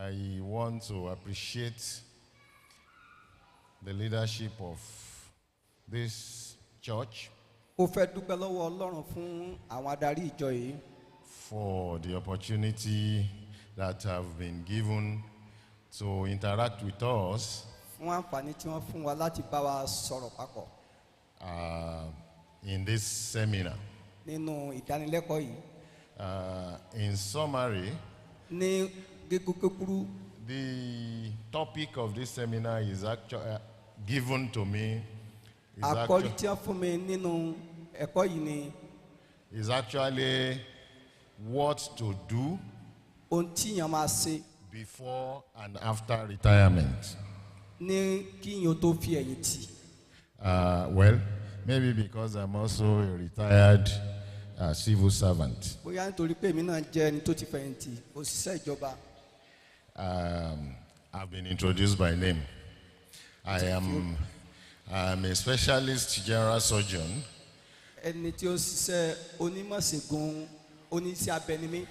I want to appreciate the leadership of this church Mo fẹ́ dúpẹ́ lọ́wọ́ Ọlọ́run fún àwọn adarí ìjọ yìí for the opportunity that have been given to interact with us fún àǹfààní tí wọ́n fún wa láti bá wa sọ̀rọ̀ papọ̀ in this seminar. nínú ìdánilẹ́kọ̀ọ́ yìí. In summary, Ní gígùn the topic of this seminar is actually given to me. àkọ́rí tí wọ́n fún mi nínú ẹ̀kọ́ yìí ni Is actually what to do ohun tí yàn máa ṣe before and after retirement. ní kí yàn tó fi ẹ̀yìn tì. Well, maybe because I'm also a retired civil servant. Bóyá nítorí pé èmi náà jẹ́ ẹni tó ti fẹ̀yìntì òṣìṣẹ́ ìjọba. I've been introduced by name. I'm a specialist general surgeon. Ẹni tí ó ṣiṣẹ́ onímọ̀ṣègùn oníṣẹ́ abẹ ni mí.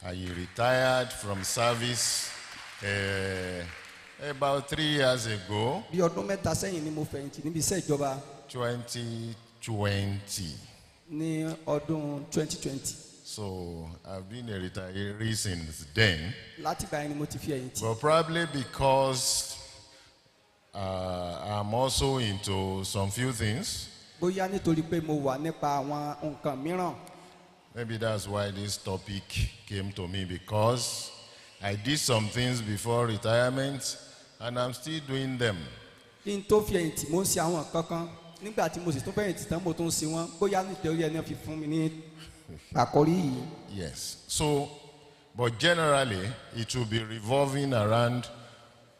I retired from service about 3 years ago, Bí ọdún mẹ́ta sẹ́yìn ni mo fẹ̀yìntì níbi iṣẹ́ ìjọba 2020. ní ọdún 2020. So I've been a retiree since then. Látìgbà yẹn ni mo ti fi ẹ̀yìn tì. But probably because I'm also into some few things. Bóyá nítorí pé mo wà nípa àwọn nǹkan mìíràn. Maybe that's why this topic came to me, because I did some things before retirement and I'm still doing them. Kí n tó fi ẹ̀yìn tì mo ń ṣe àwọn nǹkan kan nígbà tí mo sì tún fẹ̀yìntì tán mo tún ń ṣe wọ́n bóyá nítorí ẹni fi fún mi ní àkọ́rí yìí. Yes. So, but generally, it will be revolving around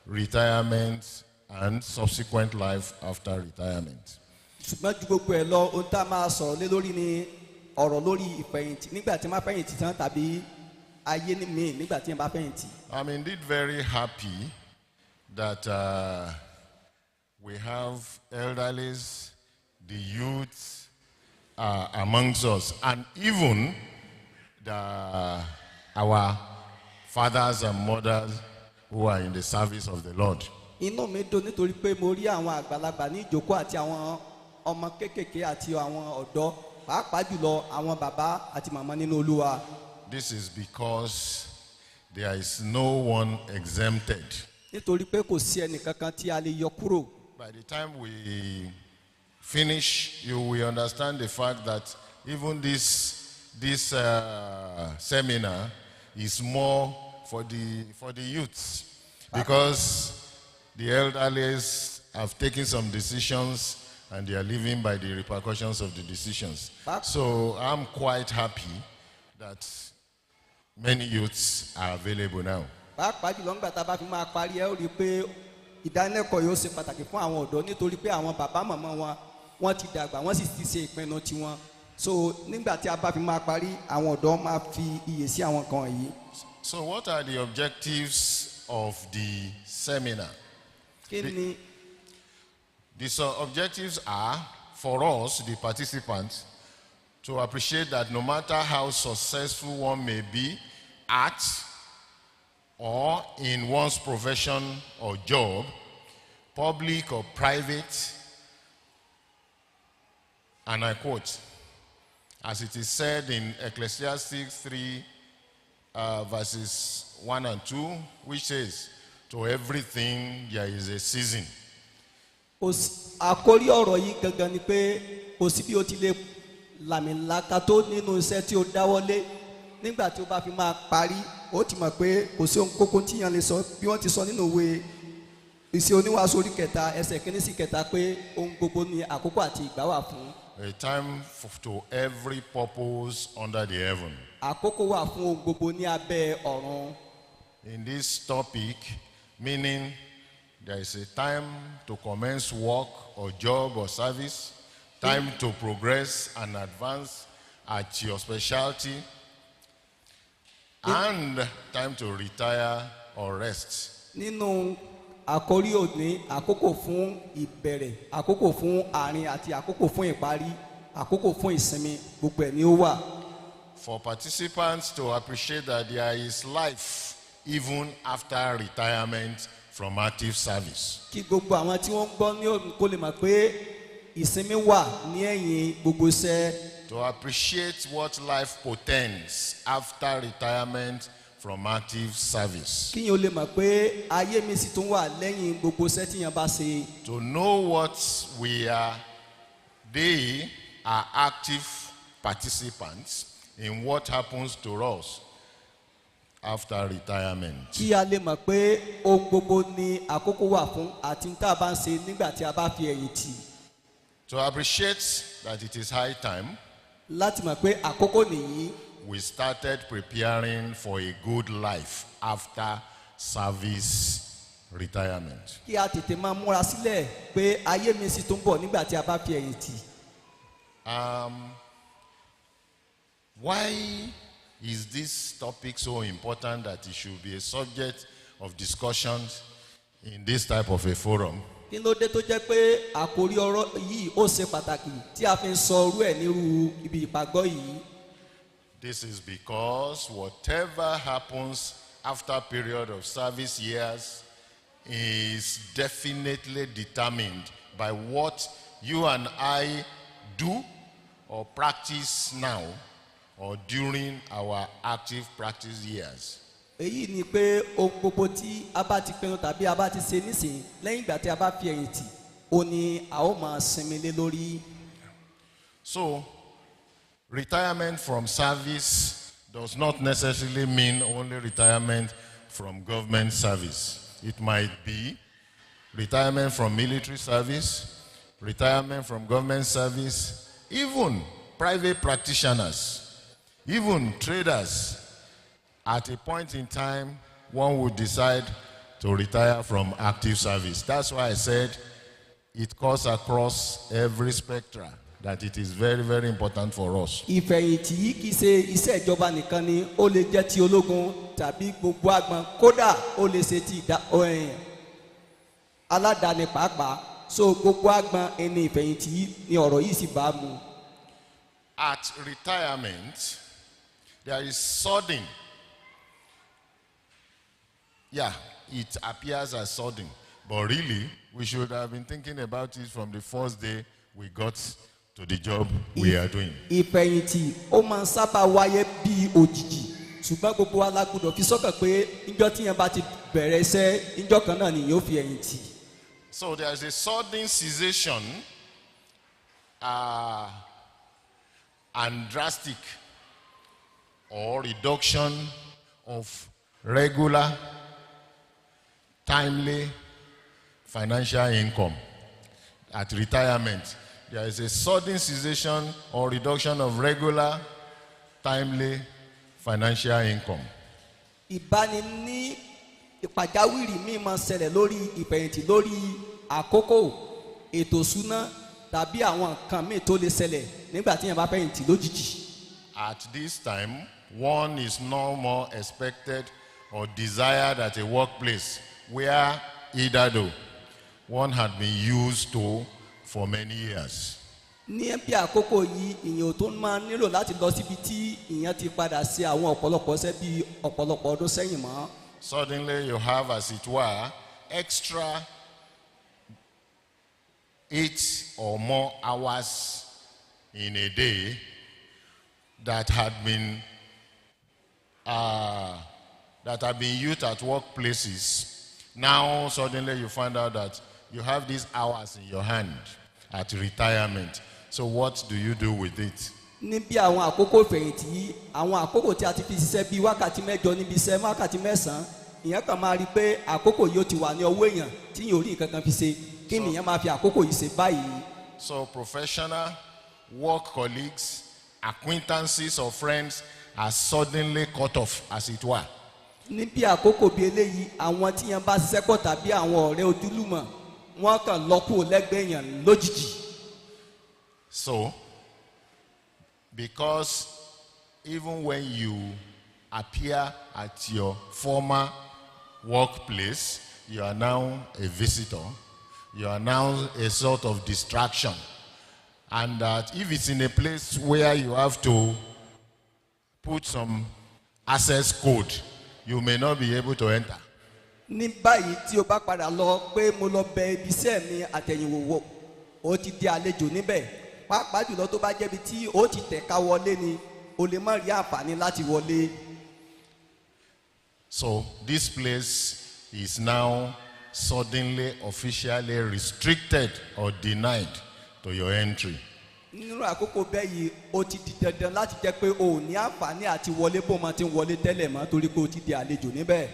retirement and subsequent life after retirement. Ṣùgbọ́n ju gbogbo ẹ̀ lọ ohun tá a máa sọ̀rọ̀ lé lórí ni ọ̀rọ̀ lórí ìfẹ̀yìntì nígbà tí wọ́n bá fẹ̀yìntì tán tàbí ayé ní mi nígbà tí wọ́n bá fẹ̀yìntì. I'm indeed very happy that we have elderlies, the youth amongst us, and even our fathers and mothers who are in the service of the Lord. Inú mi dùn nítorí pé mo rí àwọn àgbàlagbà ní ìjókòó àti àwọn ọmọ kéékèèké àti àwọn ọ̀dọ́ pàápàá jùlọ àwọn bàbá àti màmá nínú Olúwa. This is because there is no one exempted. Nítorí pé kò sí ẹnìkankan tí a lè yọ kúrò. By the time we finish, you will understand the fact that even this seminar is more for the youths, because the elderlies have taken some decisions and they are living by the repercussions of the decisions. So I'm quite happy that many youths are available now. Pàápàá jùlọ nígbà tá a bá fi máa parí ẹ ó rí i pé ìdánilẹ́kọ̀ọ́ yóò ṣe pàtàkì fún àwọn ọ̀dọ́ nítorí pé àwọn bàbá màmá wọn ti dàgbà wọ́n sì ti ṣe ìpinnu tiwọn. So nígbà tí a bá fi máa parí àwọn ọ̀dọ́ máa fi iyè sí àwọn kan yìí. So what are the objectives of the seminar? Kí ni The objectives are for us, the participants, to appreciate that no matter how successful one may be at or in one's profession or job, public or private, and I quote, as it is said in Ecclesiastes 3 verses 1 and 2, which says, to everything there is a season. Àkórí ọ̀rọ̀ yìí gangan ni pé kò sí bí o ti lè làmìlaka tó nínú iṣẹ́ tí o dáwọ́lé nígbà tí o bá fi máa parí o ti mọ̀ pé kò sí ohun kókó tí yẹn lè sọ bí wọ́n ti sọ nínú ìwé ìṣe oníwàásù orí 3 ẹsẹ̀ 1 sí 3 pé ohun gbogbo ni àkókò àti ìgbà wà fún. A time to every purpose under the heaven. Àkókò wà fún ohun gbogbo ní abẹ́ ọ̀run. In this topic, meaning there is a time to commence work or job or service, time to progress and advance at your specialty, and time to retire or rest. Nínú àkórí òní àkókò fún ìbẹ̀rẹ̀, àkókò fún àárín àti àkókò fún ìparí, àkókò fún ìsinmi, gbogbo ẹ̀ ni ó wà. For participants to appreciate that there is life even after retirement from active service. kí gbogbo àwọn tí wọ́n ń gbọ́ ní òun kó lè mọ̀ pé ìsinmi wà ní ẹ̀yìn gbogbo iṣẹ́. To appreciate what life portends after retirement from active service. kíyàn ó lè mọ̀ pé ayé mi sì tún wà lẹ́yìn gbogbo iṣẹ́ tíyàn bá ṣe. To know what they are active participants in what happens to us after retirement. kí a lè mọ̀ pé ohun gbogbo ni àkókò wà fún àti tá a bá ń ṣe nígbà tí a bá fi ẹ̀yìn tì. To appreciate that it is high time, láti mọ̀ pé àkókò nìyí. we started preparing for a good life after service retirement. kí a tètè máa múra sílẹ̀ pé ayé mi sì tún bọ̀ nígbà tí a bá fi ẹ̀yìn tì. Why is this topic so important that it should be a subject of discussion in this type of a forum? kí ló dé tó jẹ́ pé àkórí ọ̀rọ̀ yìí ó ṣe pàtàkì tí a fi ń sọ orú ẹ̀ nírú ibi ìpàgọ́ yìí. This is because whatever happens after period of service years is definitely determined by what you and I do or practice now or during our active practice years. èyí ni pé ohun gbogbo tí a bá ti pinnu tàbí a bá ti ṣe nísìnyí lẹ́yìn ìgbà tí a bá fi ẹ̀yìn tì ó ní a ó máa sinmi lé lórí. So, retirement from service does not necessarily mean only retirement from government service. It might be retirement from military service, retirement from government service, even private practitioners, even traders. At a point in time, one would decide to retire from active service. That's why I said it cuts across every spectrum, that it is very, very important for us. ìfẹ̀yìntì yìí kì í ṣe iṣẹ́ ìjọba nìkan ni ó lè jẹ́ ti ológun tàbí gbogbo agbọn kódà ó lè ṣe ti aládàáni pàápàá so gbogbo agbọn ẹni ìfẹ̀yìntì yìí ni ọ̀rọ̀ yìí sì bá mu. At retirement, there is sudden. Yeah, it appears as sudden. But really, we should have been thinking about it from the first day we got to the job we are doing. ìfẹ̀yìntì ó máa ń sábà wáyé bí òjijì ṣùgbọ́n gbogbo wa la gbọ́dọ̀ fi sọ́kàn pé níjọ́ tíyẹn bá ti bẹ̀rẹ̀ iṣẹ́ níjọ́ kan náà ni yóò fi ẹ̀yìn tì. So there is a sudden cessation and drastic or reduction of regular, timely financial income. At retirement, there is a sudden cessation or reduction of regular, timely financial income. ìbáni ní ìpàjáwìrì míì máa ń ṣẹlẹ̀ lórí ìfẹ̀yìntì lórí àkókò ètò ìṣúná tàbí àwọn nǹkan míì tó lè ṣẹlẹ̀ nígbà tí yẹn bá fẹ̀yìntì lójijì. At this time, one is no more expected or desired at a workplace where either one had been used to for many years. ní bí àkókò yìí ìyẹn ò tó máa nílò láti lọ síbi tí ìyẹn ti padà ṣe àwọn ọ̀pọ̀lọpọ̀ ṣẹ́ bí ọ̀pọ̀lọpọ̀ ọdún sẹ́yìn mọ́. Suddenly you have, as it were, extra 8 or more hours in a day that had been used at workplaces. Now suddenly you find out that you have these hours in your hand at retirement. So what do you do with it? ní bí àwọn àkókò ìfẹ̀yìntì yìí àwọn àkókò tí a ti fi ṣiṣẹ́ bíi wákàtí mẹ́jọ níbi iṣẹ́ wákàtí mẹ́sàn-án ìyẹn kan máa rí i pé àkókò yìí ó ti wà ní ọwọ́ èèyàn tí yìí ò rí nǹkan kan fi ṣe kí nìyẹn máa fi àkókò yìí ṣe báyìí. So professional, work colleagues, acquaintances or friends are suddenly cut off, as it were. ní bí àkókò bíi eléyìí àwọn tí yẹn bá ṣiṣẹ́ pọ̀ tàbí àwọn ọ̀rẹ́ ojúlùmọ̀ wọ́n kàn lọ́kù lẹ́gbẹ̀ẹ́ èèyàn lójijì. So, because even when you appear at your former workplace, you are now a visitor, you are now a sort of distraction. And that if it's in a place where you have to put some access code you may not be able to enter. ní báyìí tí o bá padà lọ pé mo lọ bẹ ibi iṣẹ́ mi àtẹ̀yìnwò o ti di àlejò níbẹ̀ pàápàá jùlọ tó bá jẹ́bi tí o ti tẹ̀ka wọlé ni o lè má rí àǹfààní láti wọlé. So this place is now suddenly officially restricted or denied to your entry. nínú àkókò bẹ́ẹ̀ yìí o ti di dandan láti jẹ́ pé o ò ní àǹfààní àti wọlé bó ma ti ń wọlé tẹ́lẹ̀ mọ́ torí pé o ti di àlejò níbẹ̀.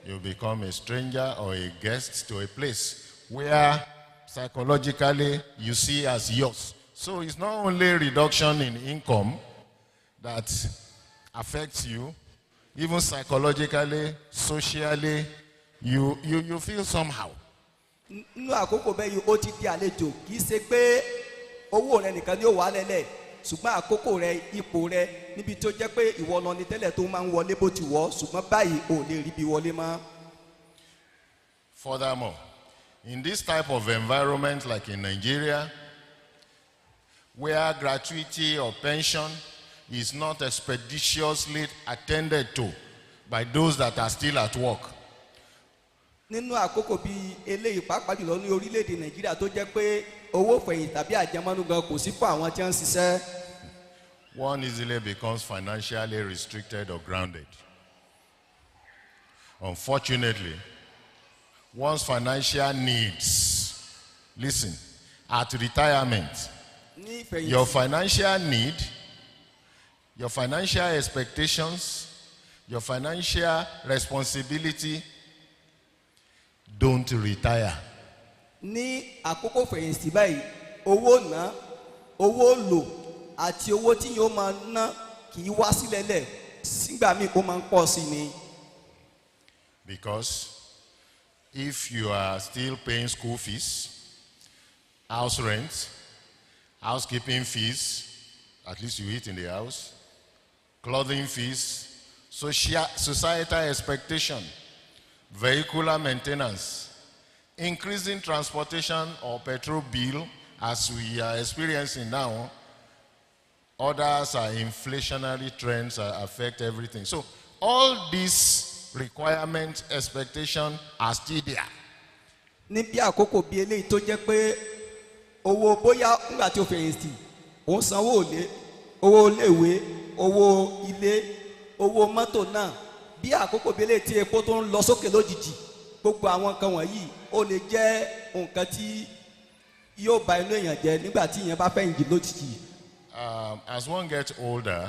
You become a stranger or a guest to a place where psychologically you see as yours. So it's not only reduction in income that affects you, even psychologically, socially, you feel somehow. nínú àkókò bẹ́ẹ̀ yìí o ti di àlejò kì í ṣe pé owó rẹ nìkan ni ó wà lẹ́lẹ̀ ṣùgbọ́n àkókò rẹ ipò rẹ níbi tí ó jẹ́ pé ìwọ lọ ní tẹ́lẹ̀ tó máa ń wọlé bó ti wọ̀ ṣùgbọ́n báyìí ò lè rí bí wọlé mọ́. Furthermore, in this type of environment like in Nigeria, where gratuity or pension is not expeditiously attended to by those that are still at work, nínú àkókò bíi eléyìí pàápàá jùlọ ní orílẹ̀-èdè nàìjíríà tó jẹ́ pé owó fẹ̀yìn tàbí àjẹmọ́nú gan kò sí fún àwọn tí wọ́n ń ṣiṣẹ́. one easily becomes financially restricted or grounded. Unfortunately, one's financial needs, listen, at retirement, ní ìfẹ̀yìntì your financial need, your financial expectations, your financial responsibility don't retire. ní àkókò fẹ̀yìntì báyìí owó ná owó lò àti owó tí yóò máa ná kì í wá sílẹ̀ lẹ̀ sígbà míì ó máa ń pọ̀ sí ni. Because if you are still paying school fees, house rent, housekeeping fees, at least you eat in the house, clothing fees, societal expectation, vehicular maintenance, increasing transportation or petrol bill as we are experiencing now, others are inflationary trends that affect everything. So all these requirements, expectation are still there. ní bí àkókò bí eléyìí tó jẹ́ pé owó bóyá nígbà tí o fẹ̀yìntì ò ń sanwó òlé owó iléèwé owó ilé owó mọ́tò náà bí àkókò bí eléyìí tí epo tó ń lọ sókè lójijì gbogbo àwọn nǹkan wọ̀nyí ó lè jẹ́ nǹkan tí yóò bà inú èèyàn jẹ́ nígbà tí èèyàn bá fẹ̀yìntì lójijì. As one gets older,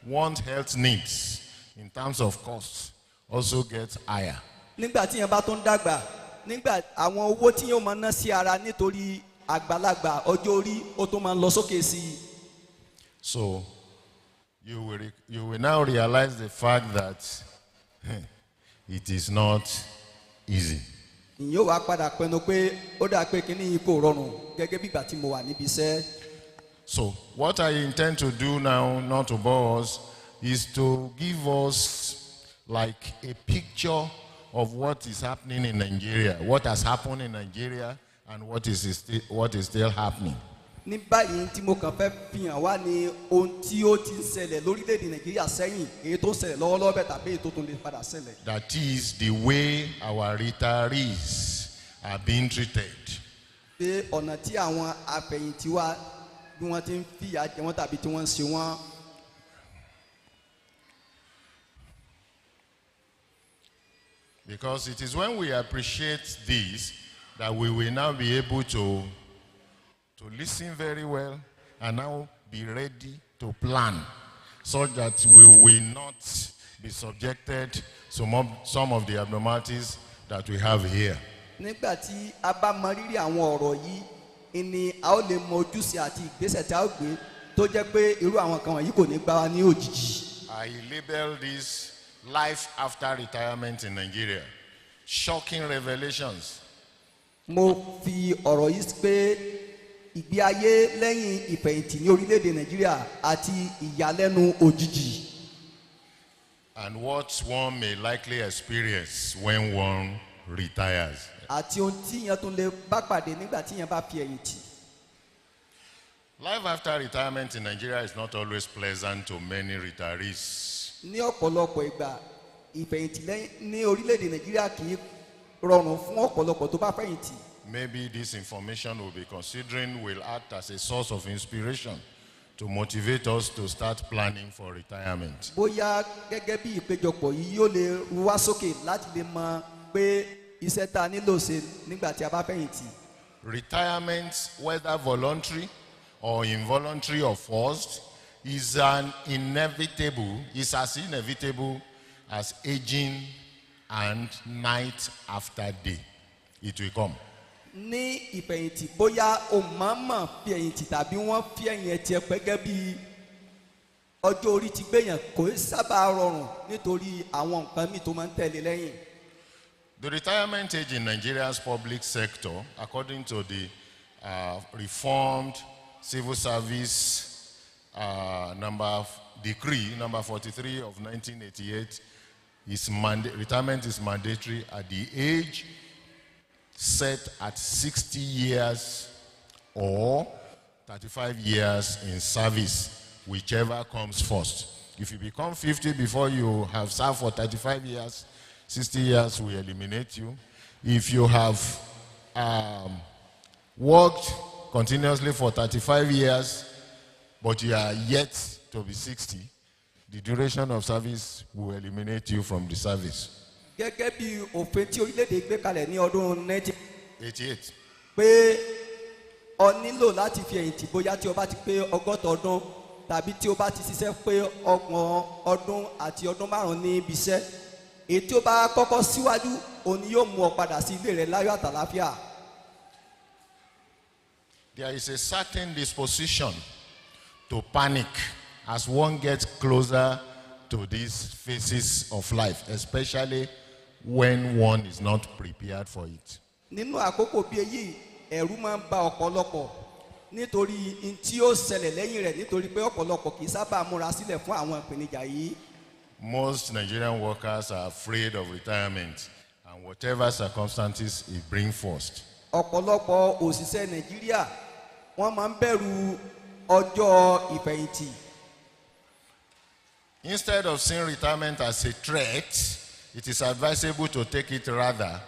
one's health needs in terms of costs also get higher. nígbà tí èèyàn bá tó ń dàgbà nígbà àwọn owó tí yóò máa ná sí ara nítorí àgbàlagbà ọjọ́ orí ó tó máa ń lọ sókè sí i. So you will now realize the fact that it is not easy. ìyẹn ò wá padà pinnu pé ó dà pé kínní yìí kò rọrùn gẹ́gẹ́ bí ìgbà tí mo wà níbi iṣẹ́. So what I intend to do now, not to bore us, is to give us like a picture of what is happening in Nigeria, what has happened in Nigeria, and what is still happening. ní báyìí tí mo kàn fẹ́ fi hàn wá ní ohun tí ó ti ń ṣẹlẹ̀ lórílẹ̀‐èdè nàìjíríà sẹ́yìn èyí tó ń ṣẹlẹ̀ lọ́wọ́lọ́wọ́ bẹ́ẹ̀ tàbí èyí tó tún lè padà ṣẹlẹ̀. That is the way our retirees are being treated. pé ọ̀nà tí àwọn afẹ̀yìntì wa bí wọ́n ti ń fìyà jẹ wọ́n tàbí tí wọ́n ń ṣe wọ́n. Because it is when we appreciate this that we will now be able to listen very well and now be ready to plan so that we will not be subjected to some of the abnormalities that we have here. nígbà tí a bá mọ rírì àwọn ọ̀rọ̀ yìí ni a ó lè mọ ojúṣe àti ìgbésẹ̀ tí a ó gbé tó jẹ́ pé irú àwọn kan wọ̀nyí kò ní gbá wa ní òjijì. I label this life after retirement in Nigeria. Shocking revelations. mo fi ọ̀rọ̀ yìí pé ìgbé ayé lẹ́yìn ìfẹ̀yìntì ní orílẹ̀-èdè nàìjíríà àti ìyàlẹ́nu òjijì. And what one may likely experience when one retires. àti ohun tí yẹn tún lè bá pàdé nígbà tí yẹn bá fi ẹ̀yìn tì. Life after retirement in Nigeria is not always pleasant to many retirees. ní ọ̀pọ̀lọpọ̀ ìgbà ìfẹ̀yìntì ní orílẹ̀-èdè Nàìjíríà kì í rọrùn fún ọ̀pọ̀lọpọ̀ tó bá fẹ̀yìntì. Maybe this information we'll be considering will act as a source of inspiration to motivate us to start planning for retirement. Bóyá gẹ́gẹ́ bí ìpéjọpọ̀ yìí yóò lè ru wá sókè láti lè mọ̀ pé iṣẹ́ tá a nílò ṣe nígbà tí a bá fẹ̀yìntì. Retirement, whether voluntary or involuntary or forced, is as inevitable as aging and night after day. It will come. Ní ìfẹ̀yìntì bóyá o mọ̀ọ́mọ̀ fi ẹ̀yìntì tàbí wọ́n fi ẹ̀yìn ẹ̀tì ẹ̀ gẹ́gẹ́ bí ọjọ́ orí ti gbéyàn kò sábà rọrùn nítorí àwọn nǹkan míì tó máa ń tẹ̀lé lẹ́yìn. The retirement age in Nigeria's public sector, according to the reformed civil service decree number 43 of 1988, retirement is mandatory at the age set at 60 years or 35 years in service, whichever comes first. If you become 50 before you have served for 35 years, 60 years will eliminate you. If you have worked continuously for 35 years, but you are yet to be 60, the duration of service will eliminate you from the service. Gẹ́gẹ́ bí òfin tí orílẹ̀-èdè gbé kalẹ̀ ní ọdún 1988 pé o nílò láti fi ẹ̀yìntì bóyá tí o bá ti pé 60 ọdún tàbí tí o bá ti ṣiṣẹ́ pé 30 ọdún àti ọdún 5 ní ibi iṣẹ́, èyí tí o bá kọ́kọ́ síwájú òun ni yóò mú ọ padà sí ilé rẹ láyọ̀ àtàlàáfíà. There is a certain disposition to panic as one gets closer to these phases of life, especially when one is not prepared for it. Nínú àkókò bí èyí, ẹ̀rù máa ń ba ọ̀pọ̀lọpọ̀ nítorí n tí ó ṣẹlẹ̀ lẹ́yìn rẹ̀ nítorí pé ọ̀pọ̀lọpọ̀ kì í sábà múra sílẹ̀ fún àwọn ìpèníjà yìí. Most Nigerian workers are afraid of retirement and whatever circumstances it brings first. Ọ̀pọ̀lọpọ̀ òṣìṣẹ́ Nàìjíríà wọ́n máa ń bẹ̀rù ọjọ́ ìfẹ̀yìntì. Instead of seeing retirement as a threat, it is advisable to take it rather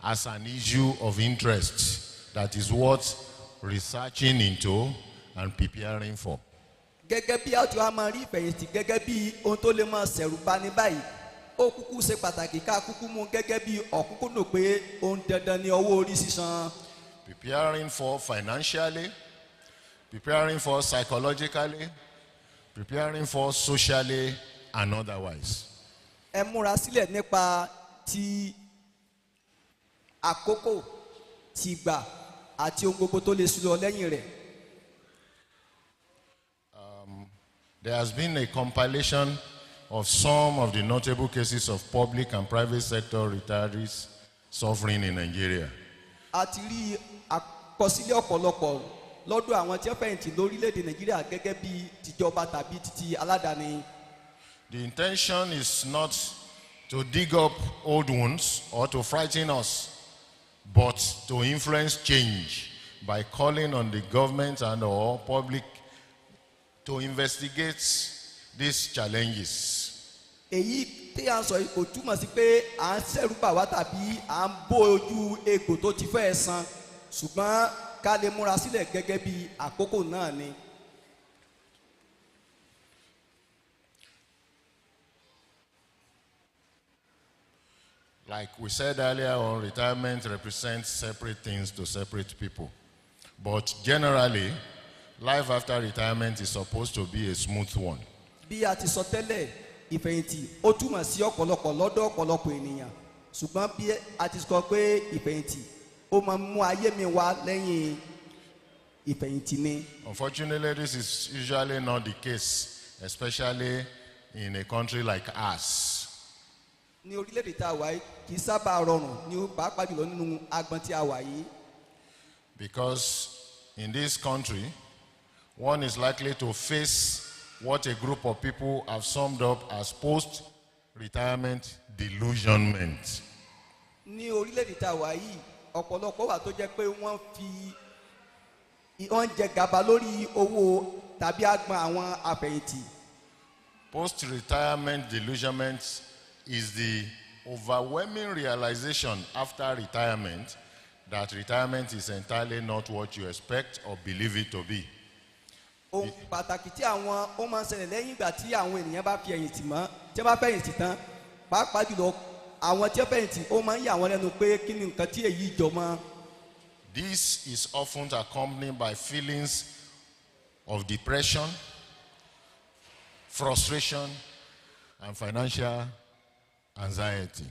as an issue of interest that is worth researching into and preparing for. Gẹ́gẹ́ bí a ti wá máa rí ìfẹ̀yìntì gẹ́gẹ́ bí ohun tó lè máa ṣẹ̀rù bani báyìí, ó kúkú ṣe pàtàkì ká kúkú mú gẹ́gẹ́ bí ọ̀kúnkúndùn pé ohun dandan ni owó orí sísan. Preparing for financially, preparing for psychologically, preparing for socially and otherwise. Ẹ múra sílẹ̀ nípa ti àkókò, ti ìgbà àti ohun gbogbo tó lè ṣúlọ lẹ́yìn rẹ̀. There has been a compilation of some of the notable cases of public and private sector retirees suffering in Nigeria. A ti rí àkọsílẹ̀ ọ̀pọ̀lọpọ̀ lọ́dọ̀ àwọn tí ó fẹ̀yìntì lórílẹ̀‐èdè Nàìjíríà gẹ́gẹ́ bí tìjọba tàbí títí aládàáni. The intention is not to dig up old wounds or to frighten us, but to influence change by calling on the government and or public to investigate these challenges. Èyí tí a ń sọ kò túmọ̀ sí pé à ń ṣẹ̀rù bà wá tàbí à ń bó ojú egbò tó ti fẹ́ san, ṣùgbọ́n ká lè múra sílẹ̀ gẹ́gẹ́ bí àkókò náà ni. Like we said earlier on, retirement represents separate things to separate people. But generally, life after retirement is supposed to be a smooth one. Bí a ti sọ tẹ́lẹ̀, ìfẹ̀yìntì ó túmọ̀ sí ọ̀pọ̀lọpọ̀ lọ́dọ̀ ọ̀pọ̀lọpọ̀ ènìyàn. Ṣùgbọ́n bí a ti sọ pé ìfẹ̀yìntì ó máa mú ayé mi wá lẹ́yìn ìfẹ̀yìntì ni. Unfortunately, this is usually not the case, especially in a country like ours. Ní orílẹ̀-èdè tá a wà yìí kì í sábà rọrùn ní pàápàá jùlọ nínú agbọn tí a wà yìí. Because in this country, one is likely to face what a group of people have summed up as post-retirement delusionment. Ní orílẹ̀-èdè tá a wà yìí, ọ̀pọ̀lọpọ̀ wà tó jẹ́ pé wọ́n jẹ gàba lórí owó tàbí agbọn àwọn afẹ̀yìntì. Post-retirement delusionment is the overwhelming realization after retirement that retirement is entirely not what you expect or believe it to be. ohun pàtàkì tí àwọn ó máa ń ṣẹlẹ̀ lẹ́yìn ìgbà tí àwọn ènìyàn bá fi ẹ̀yìn tì mọ́ tí wọ́n bá fẹ̀yìn tì tán pàápàá jùlọ àwọn tí wọ́n fẹ̀yìn tì ó máa ń yà wọ́n lẹ́nu pé kí ni nǹkan tí èyí jọ mọ́. This is often accompanied by feelings of depression, frustration, and financial anxiety.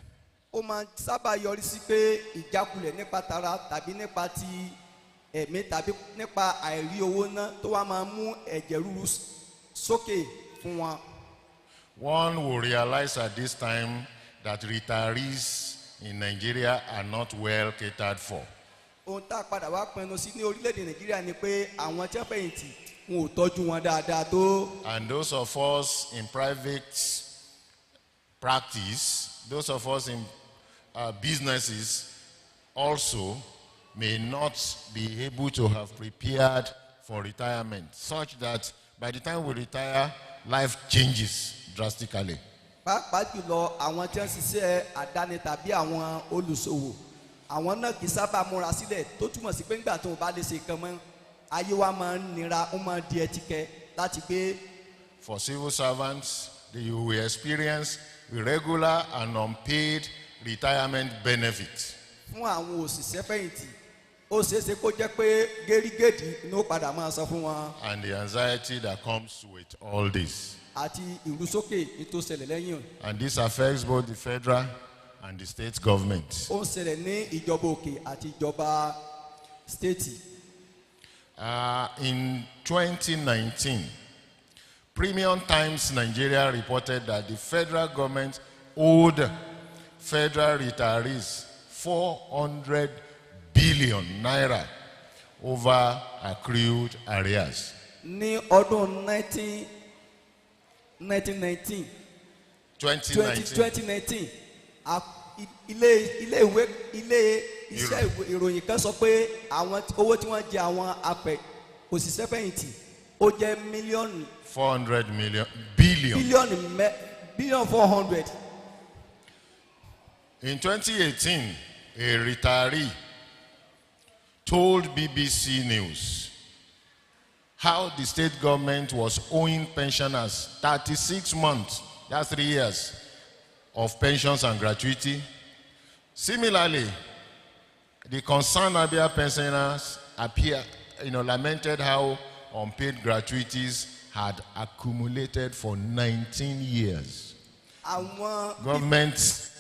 ó máa ń sábà yọrí sí pé ìjákulẹ̀ nípa tara tàbí nípa ti ẹ̀mí tàbí nípa àìrí owó ná tó wá máa mú ẹ̀jẹ̀ ríru sókè fún wọn. One will realize at this time that retirees in Nigeria are not well catered for. ohun tá a padà wá pinnu sí ní orílẹ̀-èdè nàìjíríà ni pé àwọn tí wọ́n fẹ̀yìntì wọn ò tọ́jú wọn dáadáa tó. And those of us in private practice, those of us in businesses also may not be able to have prepared for retirement, such that by the time we retire, life changes drastically. pàápàá jùlọ àwọn tí wọ́n ṣiṣẹ́ àdáni tàbí àwọn olùṣòwò àwọn náà kì í sábà múra sílẹ̀ tó túmọ̀ sí pé nígbà tó o bá lè ṣe nǹkan mọ́ ayé wa máa ń nira ó máa di ẹtíkẹ́ láti gbé. For civil servants, you will experience irregular and unpaid retirement benefits. fún àwọn òṣìṣẹ́ fẹ̀yìntì ó ṣeéṣe kó jẹ́ pé gẹ́rígẹ́dì ló padà máa san fún wọn. And the anxiety that comes with all this. àti ìrúsókè tó ṣẹlẹ̀ lẹ́yìn. And this affects both the federal and the state government. ó ń ṣẹlẹ̀ ní ìjọba òkè àti ìjọba stéètì. In 2019, Premium Times Nigeria reported that the federal government owed federal retirees 400 billion naira over accrued arrears. ní ọdún 2019 ilé iṣẹ́ ìròyìn kan sọ pé àwọn owó tí wọ́n jẹ àwọn òṣìṣẹ́ fẹ̀yìntì ó jẹ́ mílíọ̀nù 400 billion. bílíọ̀nù 400. In 2018, a retiree told BBC News how the state government was owing pensioners 36 months, that's 3 years, of pensions and gratuity. Similarly, the concerned Abia pensioners lamented how unpaid gratuities had accumulated for 19 years. Government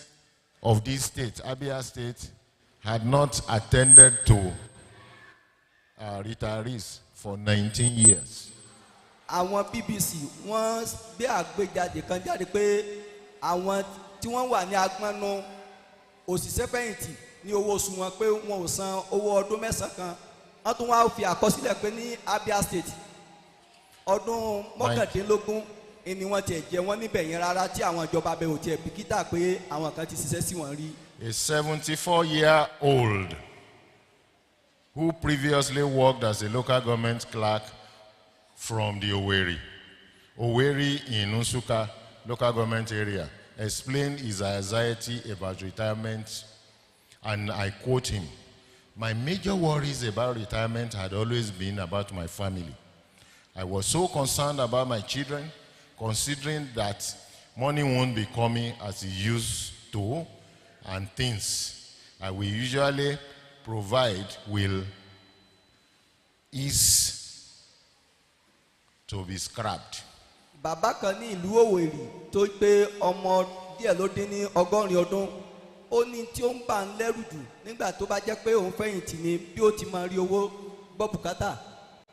of this state, Abia State, had not attended to retirees for 19 years. Àwọn BBC wọ́n gbé àgbéjáde kan jáde pé àwọn tí wọ́n wà ní agbọ́nú òṣìṣẹ́ fẹ̀yìntì ní owó oṣù wọn pé wọn ò san owó ọdún mẹ́sàn-án kan wọ́n tún wá fi àkọsílẹ̀ pé ní Abia State ọdún mọ́kàndínlógún ni wọ́n tiẹ̀ jẹ wọ́n níbẹ̀ yẹn rárá tí àwọn ìjọba bẹ̀ ò tiẹ̀ bìkítà pé àwọn kan ti ṣiṣẹ́ sí wọn rí. A 74-year-old who previously worked as a local government clerk from the Owerri in Nsukka local government area, explained his anxiety about retirement, and I quote him, "My major worries about retirement had always been about my family. I was so concerned about my children, considering that money won't be coming as it used to, and things I will usually provide will ease to be scrapped." Bàbá kan ní ìlú Òwèrì tó pé ọmọ díẹ̀ ló dín ní 100 ọdún ó ní tí ó ń bà ń lẹ́rù jù nígbà tó bá jẹ́ pé òun fẹ̀yìntì ni bí ó ti máa rí owó gbọ́ bùkátà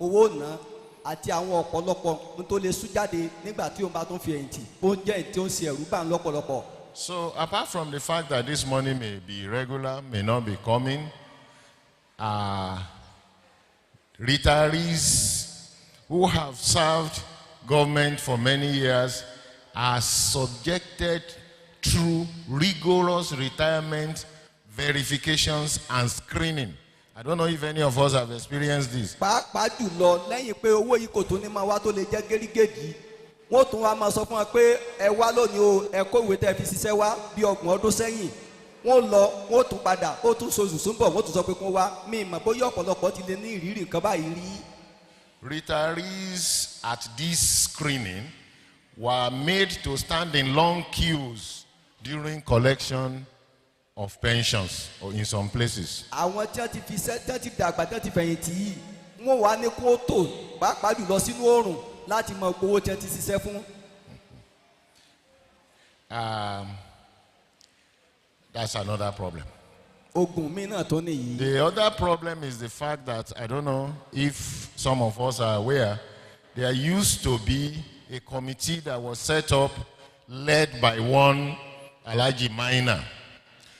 owó ná àti àwọn ọ̀pọ̀lọpọ̀ ohun tó lè sú jáde nígbà tí òun bá tún fi ẹ̀yìntì ó jẹ́ tí ó ń ṣe ẹ̀rù bà ń lọ́pọ̀lọpọ̀. So apart from the fact that this money may be irregular, may not be coming, retirees who have served government for many years are subjected through rigorous retirement verifications and screening. I don't know if any of us have experienced this. Pàápàá jùlọ lẹ́yìn pé owó yìí kò tún ní máa wá tó lè jẹ́ gẹ́rígẹ́dì wọ́n tún wá máa sọ fún wa pé ẹ wá lónìí o ẹ kó ìwé tẹ́ fi ṣiṣẹ́ wá bí 30 ọdún sẹ́yìn wọ́n lọ wọ́n tún padà ó tún so sùsùn bọ̀ wọ́n tún sọ pé kó wá mi mọ̀ bóyá ọ̀pọ̀lọpọ̀ ti lè ní ìrírí nǹkan báyìí rí. Retirees at this screening were made to stand in long queues during collection of pensions or in some places. àwọn tí wọ́n ti fi iṣẹ́ tí wọ́n ti dàgbà tí wọ́n ti fẹ̀yìntì yìí wọ́n wá ní kó tò pàápàá jùlọ sínú oòrùn láti mọ owó tí wọ́n ti ṣiṣẹ́ fún. That's another problem. ogun mi náà tó nìyí. The other problem is the fact that, I don't know if some of us are aware, there used to be a committee that was set up led by one Alhaji Maina.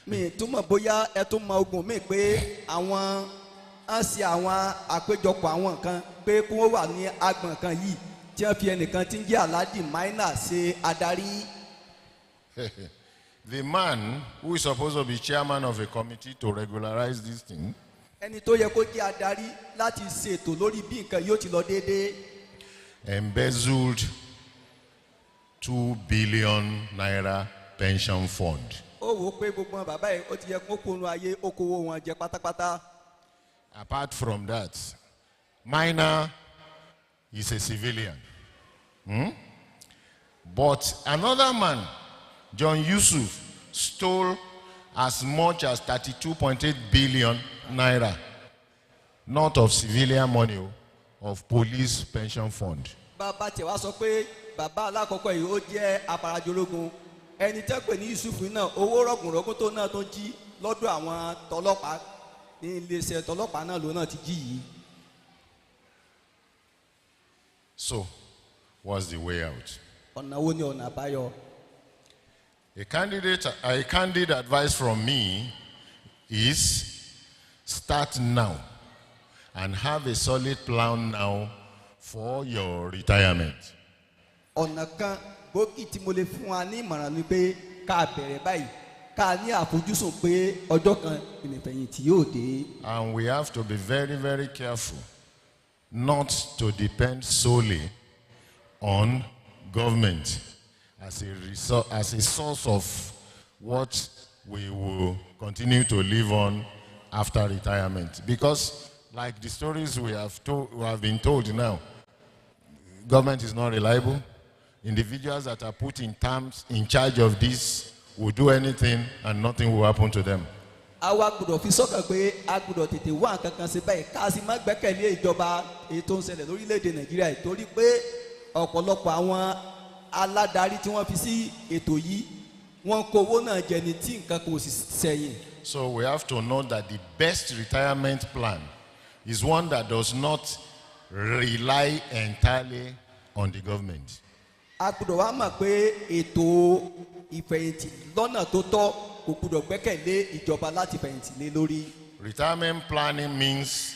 mi túmọ̀ bóyá ẹ tún mọ ogun mi pé àwọn á ṣe àwọn àpéjọpọ̀ àwọn nǹkan pé kí wọ́n wà ní agbọ̀n kan yìí tí wọ́n fi ẹnìkan tí ń jẹ́ Alhaji Maina ṣe adarí. The man who is supposed to be chairman of a committee to regularize this thing ẹni tó yẹ kó jẹ́ adarí láti ṣètò lórí bí nǹkan yóò ti lọ déédéé. embezzled 2 billion naira pension fund. ó wò ó pé gbogbo wọn bàbá yìí ó ti yẹ kó kónú ayé ó kówó wọn jẹ pátápátá. Apart from that, Maina is a civilian. But another man, John Yusuf, stole as much as 32.8 billion naira, not of civilian money, of police pension fund. bàbá tiẹ̀ wá sọ pé bàbá alákọ̀ọ́kọ́ yìí ó jẹ́ aparajológun ẹni tẹ́ pè ní Yusuf náà owó rọ̀gùnrọ̀gùn tó náà tó jí lọ́dọ̀ àwọn tọlọ́pàá ní iléeṣẹ́ tọlọ́pàá náà ló náà ti jí yìí. So, what's the way out? ọ̀nà wo ni ọ̀nà àbáyọ? A candid advice from me is start now and have a solid plan now for your retirement. ọ̀nà kan gbòógì tí mo lè fún wa ní ìmọ̀ràn ni pé ká bẹ̀rẹ̀ báyìí ká ní àfojúsùn pé ọjọ́ kan ìfẹ̀yìntì yóò dé. And we have to be very, very careful not to depend solely on government as a source of what we will continue to live on after retirement. Because like the stories we have been told now, government is not reliable. Individuals that are put in charge of this will do anything and nothing will happen to them. àwa gbọ́dọ̀ fi sọ́kàn pé a gbọ́dọ̀ tètè wá nǹkan kan ṣe báyìí ká sì má gbẹ́kẹ̀lé ìjọba èyí tó ń ṣẹlẹ̀ lórílẹ̀‐èdè Nàìjíríà torí pé ọ̀pọ̀lọpọ̀ àwọn aládarí tí wọ́n fi sí ètò yìí wọ́n kó owó náà jẹ ní tí nǹkan kò sì sẹ́yìn. So we have to know that the best retirement plan is one that does not rely entirely on the government. a gbọ́dọ̀ wá mọ̀ pé ètò ìfẹ̀yìntì lọ́nà tó tọ́ kò gbọ́dọ̀ gbẹ́kẹ̀lé ìjọba láti fẹ̀yìntì lé lórí. Retirement planning means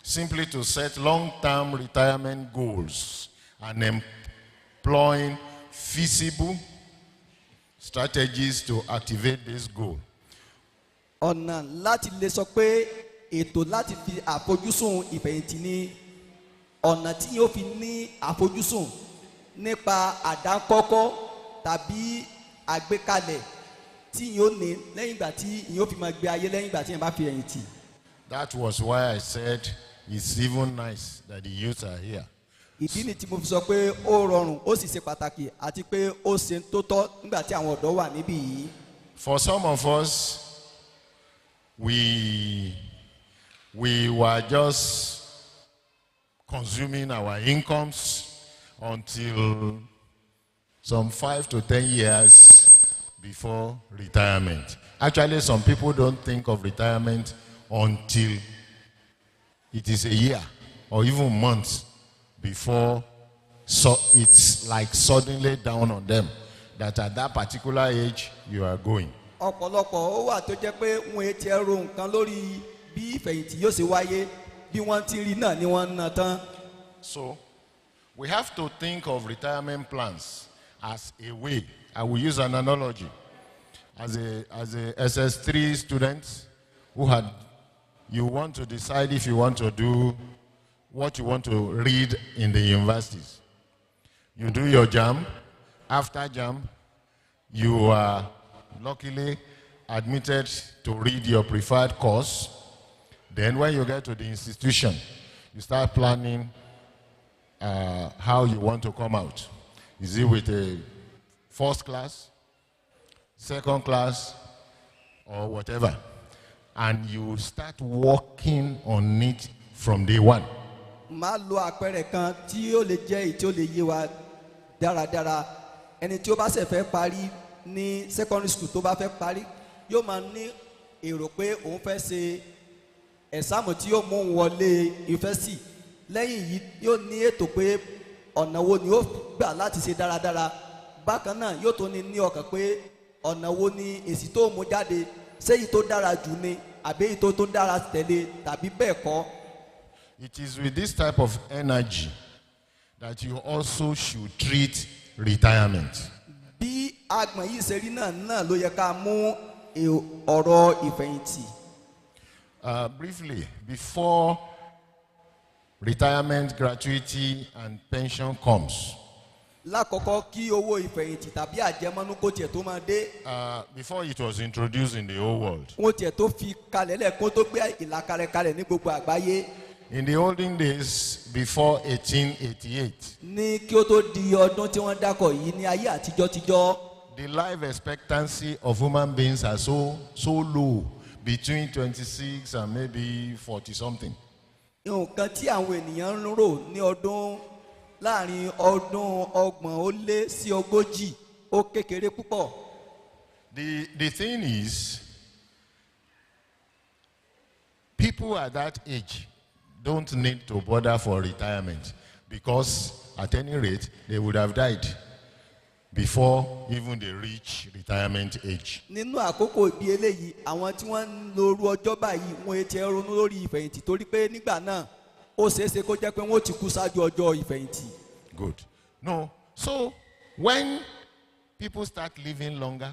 simply to set long-term retirement goals and employing feasible strategies to activate this goal. ọ̀nà láti lè sọ pé ètò láti fi àfojúsùn ìfẹ̀yìntì ní ọ̀nà tí yóò fi ní àfojúsùn nípa àdákọ́kọ́ tàbí àgbékalẹ̀ tí yóò ní lẹ́yìn ìgbà tí yóò fi máa gbé ayé lẹ́yìn ìgbà tí yẹn bá fi ẹ̀yìntì. That was why I said it's even nice that the youth are here. ìdí ni tí mo fi sọ pé ó rọrùn ó sì ṣe pàtàkì àti pé ó ṣe tó tọ́ nígbà tí àwọn ọ̀dọ́ wà níbí yìí. For some of us, we were just consuming our incomes until some 5 to 10 years before retirement. Actually, some people don't think of retirement until it is a year or even months before, so it's like suddenly down on them that at that particular age you are going. ọ̀pọ̀lọpọ̀ ó wà tó jẹ́ pé wọ́n ti ro nǹkan lórí bí ìfẹ̀yìntì yóò ṣe wáyé bí wọ́n ti rí náà ni wọ́n ń ná tán. So we have to think of retirement plans as a way. I will use an analogy. As a SS3 student you want to decide if you want to do what you want to read in the universities. You do your JAMB. After JAMB, you are luckily admitted to read your preferred course. Then when you get to the institution, you start planning how you want to come out. Is it with a first class, second class, or whatever? And you start working on it from day one. máa lo àpẹẹrẹ kan tí ó lè jẹ́ èyí tí ó lè yé wa dáradára. Ẹni tí ó bá ṣẹ̀ fẹ́ parí ní secondary school tó bá fẹ́ parí yóò máa ní èrò pé òun fẹ́ ṣe ẹ̀sáàmù tí yóò mú òun wọlé yunifásitì. Lẹ́yìn yìí yóò ní ètò pé ọ̀nà wo ni ó gbà láti ṣe dáradára. Bákan náà yóò tó ní ọkàn pé ọ̀nà wo ni èsì tó mú jáde ṣé èyí tó dára jù ni àbí èyí tó dára tẹ̀lé tàbí bẹ́ẹ̀ kọ́. It is with this type of energy that you also should treat retirement. Bí agbọ̀n yìí ṣe rí náà ló yẹ ká mú ọ̀rọ̀ ìfẹ̀yìntì. Briefly, before retirement, gratuity, and pension comes, Lákọ̀ọ́kọ́ kí owó ìfẹ̀yìntì tàbí àjẹmọ́nú kó tiẹ̀ tó máa dé. before it was introduced in the whole world, Wọ́n tiẹ̀ tó fi kalẹ̀ lẹ́ẹ̀kó tó gbé ìlàkalẹ̀ kalẹ̀ ní gbogbo àgbáyé. in the olden days, before 1888, Ní kí ó tó di ọdún tí wọ́n dákọ̀ yìí ní ayé àtijọ́. the life expectancy of human beings are so low, between 26 and maybe 40 something. Nǹkan tí àwọn ènìyàn ń rò ní ọdún láàrin ọdún 30 ó lé sí 40 ó kékeré púpọ̀. The thing is, people at that age don't need to bother for retirement because at any rate they would have died before even they reach retirement age. Nínú àkókò ìbí eléyìí àwọn tí wọ́n ń lo orú ọjọ́ báyìí wọ́n ti ronú lórí ìfẹ̀yìntì torí pé nígbà náà ó ṣeéṣe kó jẹ́ pé wọ́n ti kú ṣáájú ọjọ́ ìfẹ̀yìntì. Good. No. So when people start living longer,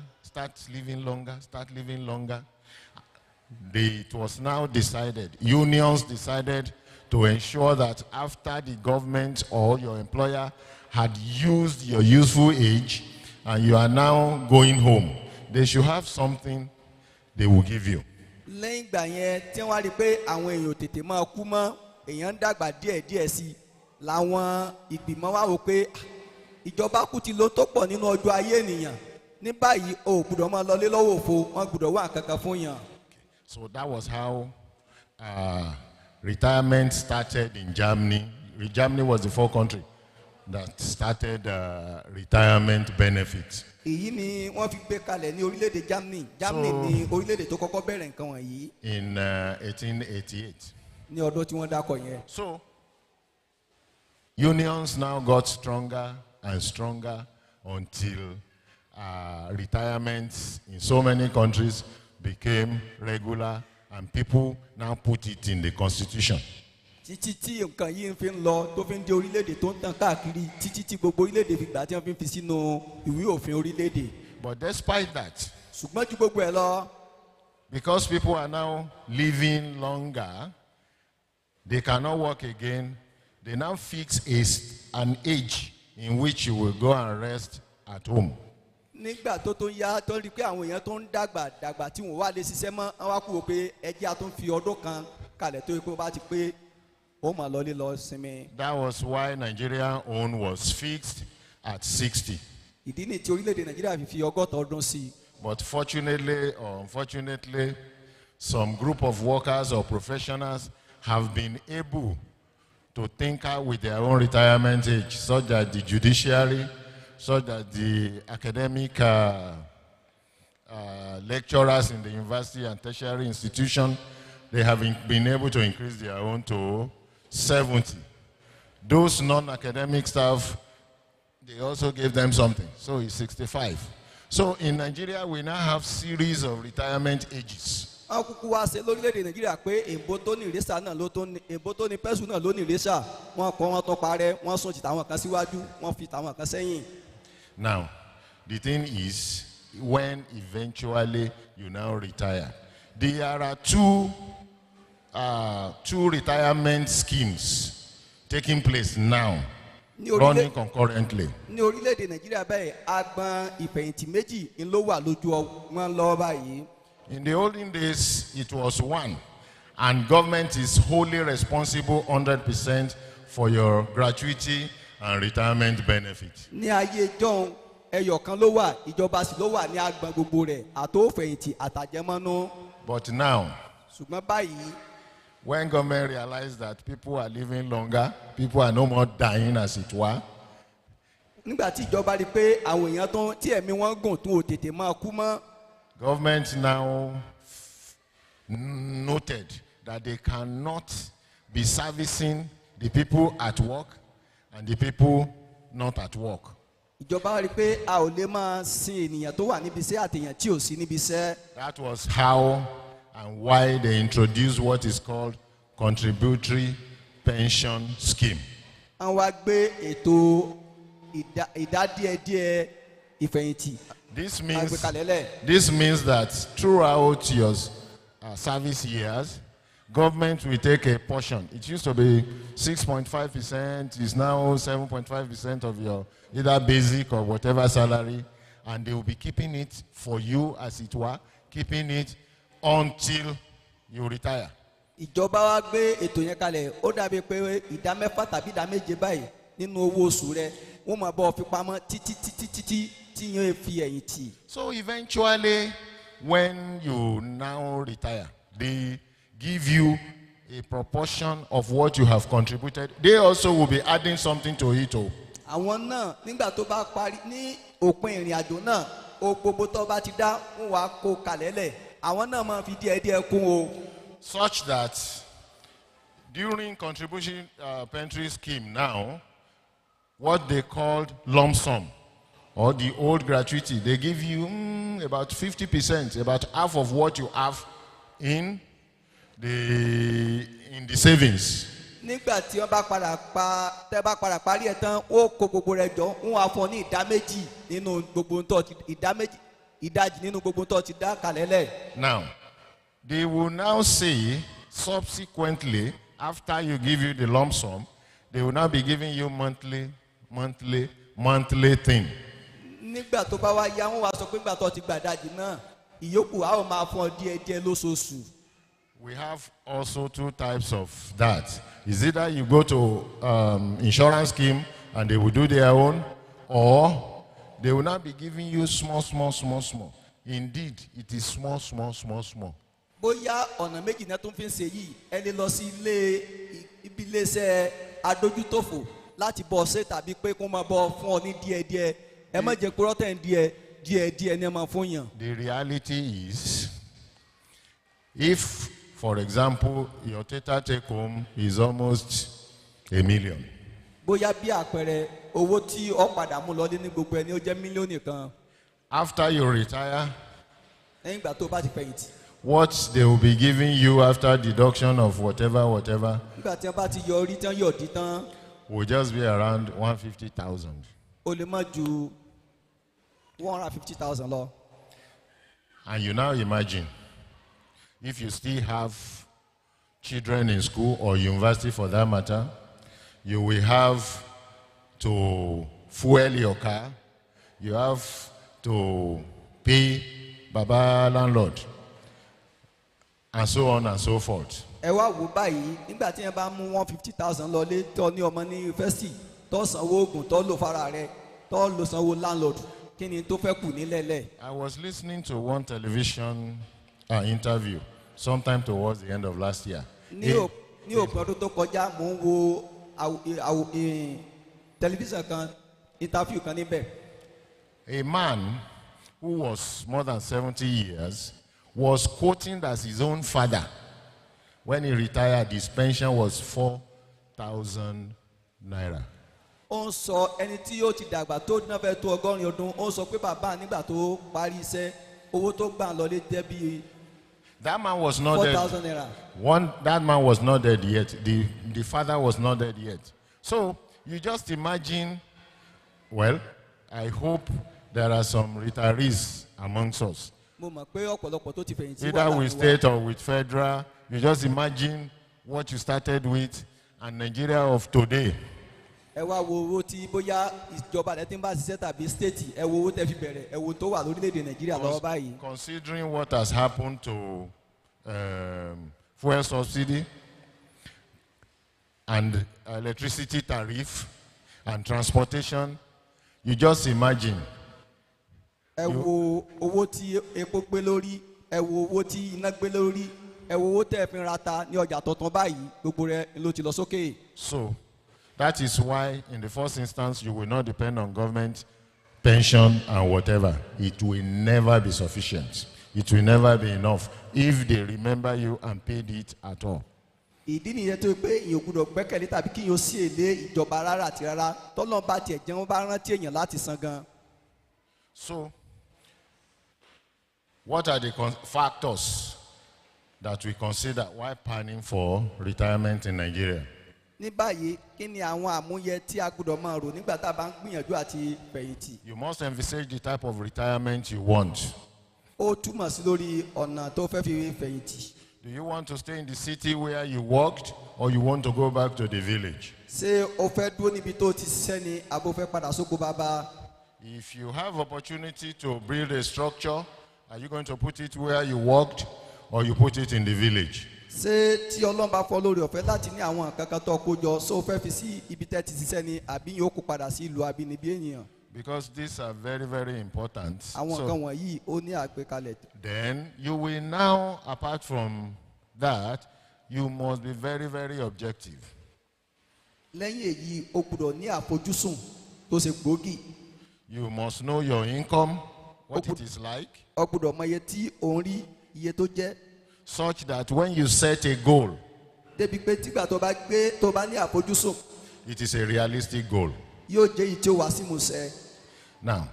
it was now decided, unions decided to ensure that after the government or your employer had used your useful age and you are now going home, they should have something they will give you. Lẹ́yìn ìgbà yẹn tí wọ́n á rí i pé àwọn èèyàn tètè máa kú mọ́ èèyàn ń dàgbà díẹ̀díẹ̀ sí i làwọn ìgbìmọ̀ wá wò pé ìjọba kù ti lò tó pọ̀ nínú ọjọ́ ayé ènìyàn ní báyìí o gbọ́dọ̀ máa lọlé lọ́wọ́ òfo wọ́n gbọ́dọ̀ wá kankan fún yàn. So that was how retirement started in Germany. Germany was the fourth country that started retirement benefits. Èyí ni wọ́n fi gbé kalẹ̀ ní orílẹ̀-èdè Germany. Germany ni orílẹ̀-èdè tó kọ́kọ́ bẹ̀rẹ̀ nǹkan wọ̀nyí. In 1888. Ní ọdún tí wọ́n dákọ̀ yẹn. So unions now got stronger and stronger until retirements in so many countries became regular and people now put it in the constitution. Títí tí nǹkan yìí fi ń lọ tó fi ń di orílẹ̀-èdè tó ń tàn káàkiri títí tí gbogbo orílẹ̀-èdè fi gbà tí wọ́n fi sínú ìwé òfin orílẹ̀-èdè. But despite that, ṣùgbọ́n ju gbogbo ẹ̀ lọ. Because people are now living longer, they cannot work again. They now fix an age in which you will go and rest at home. Nígbà tó yá tó rí pé àwọn èèyàn tó ń dàgbà tí wọ́n wá lè ṣiṣẹ́ mọ́ àwọn á kúrò pé ẹjẹ́ a tó ń fi ọdún kan kalẹ̀ tó yẹ kó bá ti pé ó máa lọ lílọ sinmi. That was why Nigeria's own was fixed at 60. Ìdí ni tí orílẹ̀-èdè Nàìjíríà fi 60 ọdún sí. But fortunately or unfortunately, some group of workers or professionals have been able to tinker with their own retirement age, such that the judiciary, such that the academic lecturers in the university and tertiary institution, they have been able to increase their own to 70. Those non-academic staff, they also gave them something, so it's 65. So in Nigeria, we now have series of retirement ages. Wọ́n kúkú wá ṣe lórílẹ̀-èdè Nàìjíríà pé èbó tó ní ìrẹsà náà ló tó ní èbó tó ní pẹ́sù náà ló ní ìrẹsà wọ́n kọ́ wọn tó parẹ́ wọ́n sún ti tàwọn kan síwájú wọ́n fi tàwọn kan sẹ́yìn. Now, the thing is, when eventually you now retire, there are two retirement schemes taking place now. running concurrently. ní orílẹ̀-èdè nàìjíríà báyìí agbọn ìfẹ̀yìntì méjì ń ló wà lójú wọn lọ báyìí. In the olden days, it was one, and government is wholly responsible 100% for your gratuity and retirement benefit. ní ayé john ẹyọ kan ló wà ìjọba sì ló wà ní agbọn gbogbo rẹ̀ àtòfẹ̀yìntì àtàjẹmọ́nú. But now, ṣùgbọ́n báyìí when government realized that people are living longer, people are no more dying as it were, nígbà tí ìjọba rí i pé àwọn èèyàn tó tí ẹ̀mí wọn gùn tó ò tètè máa kú mọ́. government now noted that they cannot be servicing the people at work and the people not at work. ìjọba rí i pé a ò lè máa sin ènìyàn tó wà níbi iṣẹ́ àtèèyàn tí ò sí níbi iṣẹ́. That was how and why they introduced what is called contributory pension scheme. wọ́n wá gbé ètò ìdádíẹ̀díẹ̀ ìfẹ̀yìntì This means that throughout your service years, government will take a portion. It used to be 6.5%, is now 7.5% of your either basic or whatever salary, and they will be keeping it for you, as it were, keeping it until you retire. ìjọba wa gbé ètò yẹn kalẹ̀ ó dàbí pé ìdá mẹ́fà tàbí ìdá méje báyìí nínú owó oṣù rẹ̀ wọ́n máa bọ́ fi pamọ́ títí tí yẹn fi ẹ̀yìn tì. So eventually, when you now retire, they give you a proportion of what you have contributed. They also will be adding something to it. àwọn náà nígbà tó bá parí ní òpin ìrìn àjò náà o gbogbo tó bá ti dá ń wàá kó kalẹ̀ lẹ̀ àwọn náà máa fi díẹ̀díẹ̀ kún o. Such that during contribution pension scheme now, what they called lump sum or the old gratuity, they give you about 50%, about half of what you have in the savings. nígbà tí wọ́n bá padà parí ẹ̀ tán ó kó gbogbo rẹ̀ jọ ń wá fún ọ ní ìdá méjì nínú gbogbo tó ti ìdajì nínú gbogbo tó ti dá kalẹ̀ lẹ̀. Now, they will now say subsequently, after you give you the lump sum, they will now be giving you monthly thing. nígbà tó bá wá yá wọn wá sọ pé nígbà tó ti gbà ìdajì náà ìyókù a ó máa fún ọ díẹ̀díẹ̀ lóṣooṣù. We have also two types of that. Is either you go to insurance scheme and they will do their own, or they will not be giving you small. Indeed, it is small. bóyá ọ̀nà méjì náà tó ń fi ń ṣe yìí ẹ lè lọ sí ibi iléeṣẹ́ adójútòfò láti bọ́ ṣe tàbí pé kó máa bọ́ fún ọ ní díẹ̀díẹ̀ ẹ má jẹ́ kúrọ́ tẹ̀ ń díẹ̀díẹ̀ ní ẹ máa fún yàn. The reality is, if, for example, your total take home is almost $1 million. bóyá bí àpẹẹrẹ owó tí ọ padà mú lọlé ní gbogbo ẹni ó jẹ́ mílíọ̀nù kan. After you retire, lẹ́yìn ìgbà tó bá ti fẹ̀yìntì. what they will be giving you after deduction of whatever, nígbà tí wọ́n bá ti yọ orí tán yọ̀ dí tán. will just be around 150,000. o lè má ju 150,000 lọ. And you now imagine, if you still have children in school or university for that matter, you will have to fuel your car, you have to pay Baba landlord, and so on and so forth. ẹ wá wò báyìí nígbà tí yẹn bá mú 150,000 lọlé tó ní ọmọ ní yunifásitì tó sanwó oògùn tó lò fara rẹ̀ tó lò sanwó landlord kí ni tó fẹ́ kù nílẹ̀lẹ̀. I was listening to one television interview sometime towards the end of last year. ní òpin ọdún tó kọjá mò ń wo tẹlifíṣàn kan interview kan níbẹ̀. A man who was more than 70 years was quoting as his own father. When he retired, his pension was 4,000 naira. ó ń sọ ẹni tí ó ti dàgbà tó náà fẹ́ tó 100 ọdún ó ń sọ pé bàbá nígbà tó parí iṣẹ́ owó tó gbà lọlé jẹ́ bíi That man was not 4,000 dead. naira. That man was not dead yet. The father was not dead yet. So you just imagine, well, I hope there are some retirees amongst us. mo mọ̀ pé ọ̀pọ̀lọpọ̀ tó ti fẹ̀yìntì wà Either with láàrin wa. state or with federal. You just imagine what you started with and Nigeria of today. ẹ wá wo owó tí bóyá ìjọba rẹ ti ń bá ṣiṣẹ́ tàbí stéètì ẹ wo owó tẹ́ fi bẹ̀rẹ̀ ẹ wo tó wà lórílẹ̀‐èdè nàìjíríà lọ́wọ́ báyìí. Considering what has happened to fuel subsidy and electricity tariff and transportation, you just imagine. ẹ wo owó tí epo gbé lórí ẹ wo owó tí iná gbé lórí ẹ wo owó tẹ́ fi ń rata ní ọjà tuntun báyìí gbogbo rẹ̀ ló ti lọ sókè. So that is why in the first instance you will not depend on government pension and whatever. It will never be sufficient. It will never be enough if they remember you and paid it at all. ìdí nìyẹn tó pé èèyàn gbọ́dọ̀ gbẹ́kẹ̀lé tàbí kí yóò sí èlé ìjọba rárá àti rárá tọ́lọ́n bá tiẹ̀ jẹun bá rántí èèyàn láti san gan. So what are the factors that we consider while planning for retirement in Nigeria? ní báyìí kí ni àwọn àmúyẹ tí a gbọ́dọ̀ máa rò nígbà tá a bá ń gbìyànjú àti fẹ̀yìntì. You must envisage the type of retirement you want. ó túmọ̀ sí lórí ọ̀nà tó fẹ́ fi fẹ̀yìntì. Do you want to stay in the city where you worked, or you want to go back to the village? ṣé o fẹ́ dúró níbi tó ti ṣiṣẹ́ ni àbò fẹ́ padà sóko bàbá. If you have opportunity to build a structure, are you going to put it where you worked, or you put it in the village? ṣé tí ọlọ́run bá fọ́ lórí ọ̀fẹ́ láti ní àwọn nǹkan kan tó kó jọ ṣé o fẹ́ fi sí ibi tẹ́ ti ṣiṣẹ́ ni àbí yóò kó padà sí ìlú abínibí ènìyàn. Because these are very, very important. àwọn nǹkan wọ̀nyí ó ní àgbékalẹ̀. Then you will now, apart from that, you must be very, very objective. lẹ́yìn èyí o gbọ́dọ̀ ní àfojúsùn tó ṣe gbòógì. You must know your income, what it is like, o gbọ́dọ̀ mọ iye tí ò ń rí iye tó jẹ́. such that when you set a goal, débi pé tígbà tó bá ní àfojúsùn it is a realistic goal. yóò jẹ́ èyí tí ó wá sí ìmúṣẹ. Now,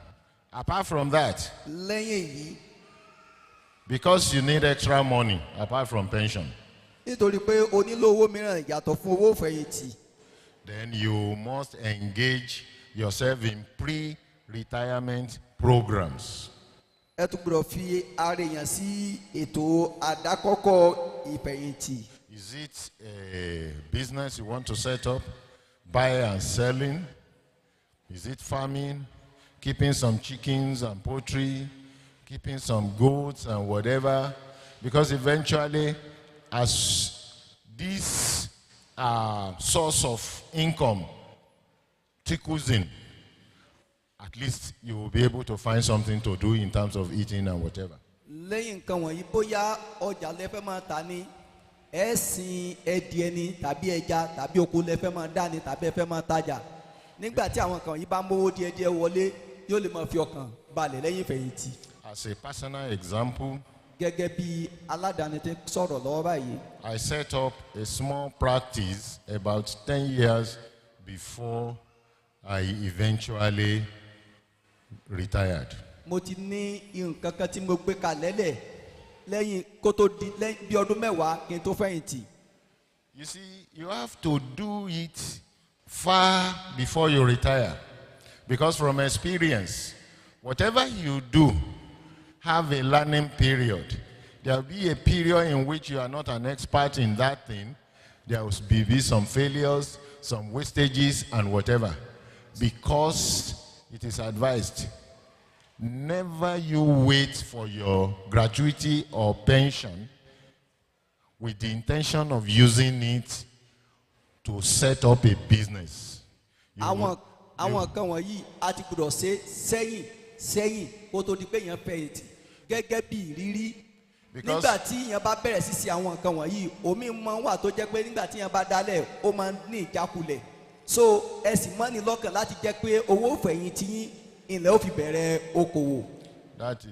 apart from that, lẹ́yìn èyí because you need extra money apart from pension, nítorí pé o nílò owó mìíràn yàtọ̀ fún owó fẹ̀yìntì, then you must engage yourself in pre-retirement programs. ẹ tún gbọ́dọ̀ fi ara èèyàn sí ètò àdákọ́kọ́ ìfẹ̀yìntì. Is it a business you want to set up, buy and selling? Is it farming, keeping some chickens and poultry, keeping some goats and whatever? Because eventually, as this source of income trickles in, at least you will be able to find something to do in terms of eating and whatever. lẹ́yìn nǹkan wọ̀nyí bóyá ọjà lẹ́fẹ́ máa ta ni ẹ̀sìn ẹ̀dìẹ ni tàbí ẹja tàbí oko lẹ́fẹ́ máa dá ni tàbí ẹ̀fẹ́ máa tajà nígbà tí àwọn kan yìí bá mówó díẹ̀díẹ̀ wọlé yóò lè máa fi ọkàn balẹ̀ lẹ́yìn ìfẹ̀yìntì. As a personal example, gẹ́gẹ́ bí aládàáni tí sọ̀rọ̀ lọ́wọ́ báyìí. I set up a small practice about 10 years before I eventually retired. mo ti ní nǹkan kan tí mo gbé kalẹ̀ lẹ̀ lẹ́yìn kó tó di bí ọdún mẹ́wàá kí n tó fẹ̀yìntì. You see, you have to do it far before you retire. Because from experience, whatever you do, have a learning period. There will be a period in which you are not an expert in that thing. There will be some failures, some wastages, and whatever. Because it is advised, never you wait for your gratuity or pension with the intention of using it to set up a business. àwọn nǹkan wọ̀nyí a ti gbọ́dọ̀ ṣe sẹ́yìn kó tó di pé èèyàn fẹ̀yìntì gẹ́gẹ́ bí ìrírí. nígbà tí èèyàn bá bẹ̀rẹ̀ sí ṣe àwọn nǹkan wọ̀nyí omi máa ń wà tó jẹ́ pé nígbà tí èèyàn bá dálẹ̀ ó máa ń ní ìjákulẹ̀. so ẹ sì mọ́ ní lọ́kàn láti jẹ́ pé owó fẹ̀yìntì yín ilẹ̀ ó fi bẹ̀rẹ̀ okòwò. That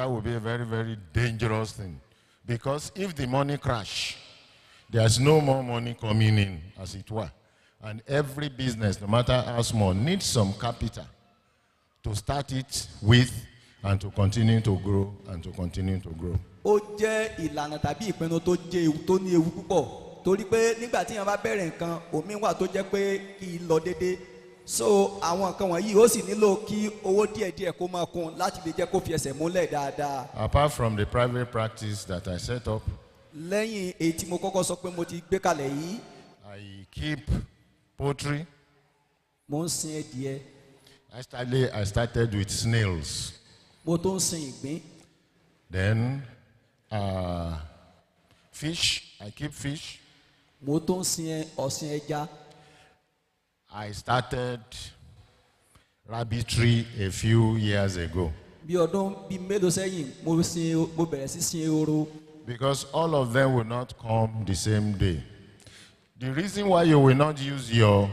would be a very, very dangerous thing. Because if the money crash, there's no more money coming in, as it were. And every business, no matter how small, needs some capital to start it with and to continue to grow and to continue to grow. ó jẹ́ ìlànà tàbí ìpinnu tó ní ewu púpọ̀ torí pé nígbà tí èèyàn bá bẹ̀rẹ̀ nǹkan omi wà tó jẹ́ pé kì í lọ déédéé. so àwọn nǹkan wọ̀nyí ó sì nílò kí owó díẹ̀díẹ̀ kó máa kún láti lè jẹ́ kó fi ẹsẹ̀ múlẹ̀ dáadáa. Apart from the private practice that I set up, lẹ́yìn èyí tí mo kọ́kọ́ sọ pé mo ti gbé kalẹ̀ yìí. I keep poultry, mo ń sin ẹdìẹ, I started with snails. mo tó ń sin ìgbín, Then fish, I keep fish. mo tó ń sin ọ̀sìn ẹja. I started rabbitry a few years ago. Bí ọdún bíi mélòó sẹ́yìn mo bẹ̀rẹ̀ sí sin ehoro. Because all of them will not come the same day. The reason why you will not use your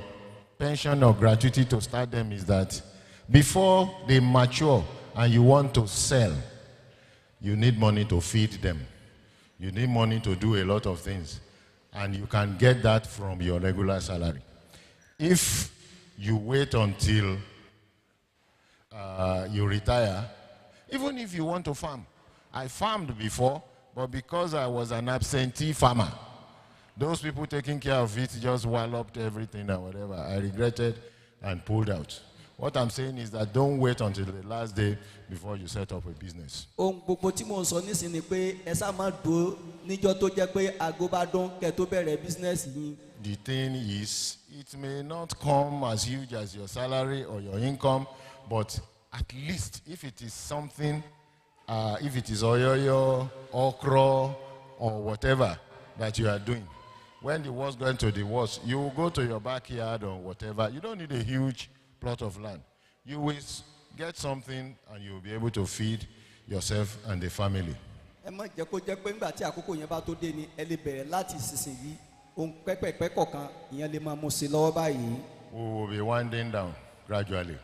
pension or gratuity to start them is that before they mature and you want to sell, you need money to feed them. You need money to do a lot of things. And you can get that from your regular salary. If you wait until you retire, even if you want to farm. I farmed before, but because I was an absentee farmer, those people taking care of it just walloped everything and whatever. I regretted and pulled out. What I'm saying is that don't wait until the last day before you set up a business. Ohun gbogbo tí mo ń sọ nísìnyí ni pé ẹ sá máa dúró níjọ́ tó jẹ́ pé aago bá dún kẹ́ tó bẹ̀rẹ̀ bísínẹ́sì yín. The thing is, it may not come as huge as your salary or your income, but at least if it is something, if it is oyoyo, okra, or whatever that you are doing, when the war's going to the worst, you will go to your backyard or whatever. You don't need a huge plot of land. You will get something and you will be able to feed yourself and the family. Ẹ má jẹ́ kó jẹ́ pé nígbà tí àkókò yẹn bá tó dé ni ẹ lè bẹ̀rẹ̀ láti ìsinsìnyí. Ohun pẹ́pẹ́pẹ́ kọ̀ọ̀kan ìyẹn lè máa mú sí lọ́wọ́ báyìí. We will be winding down gradually.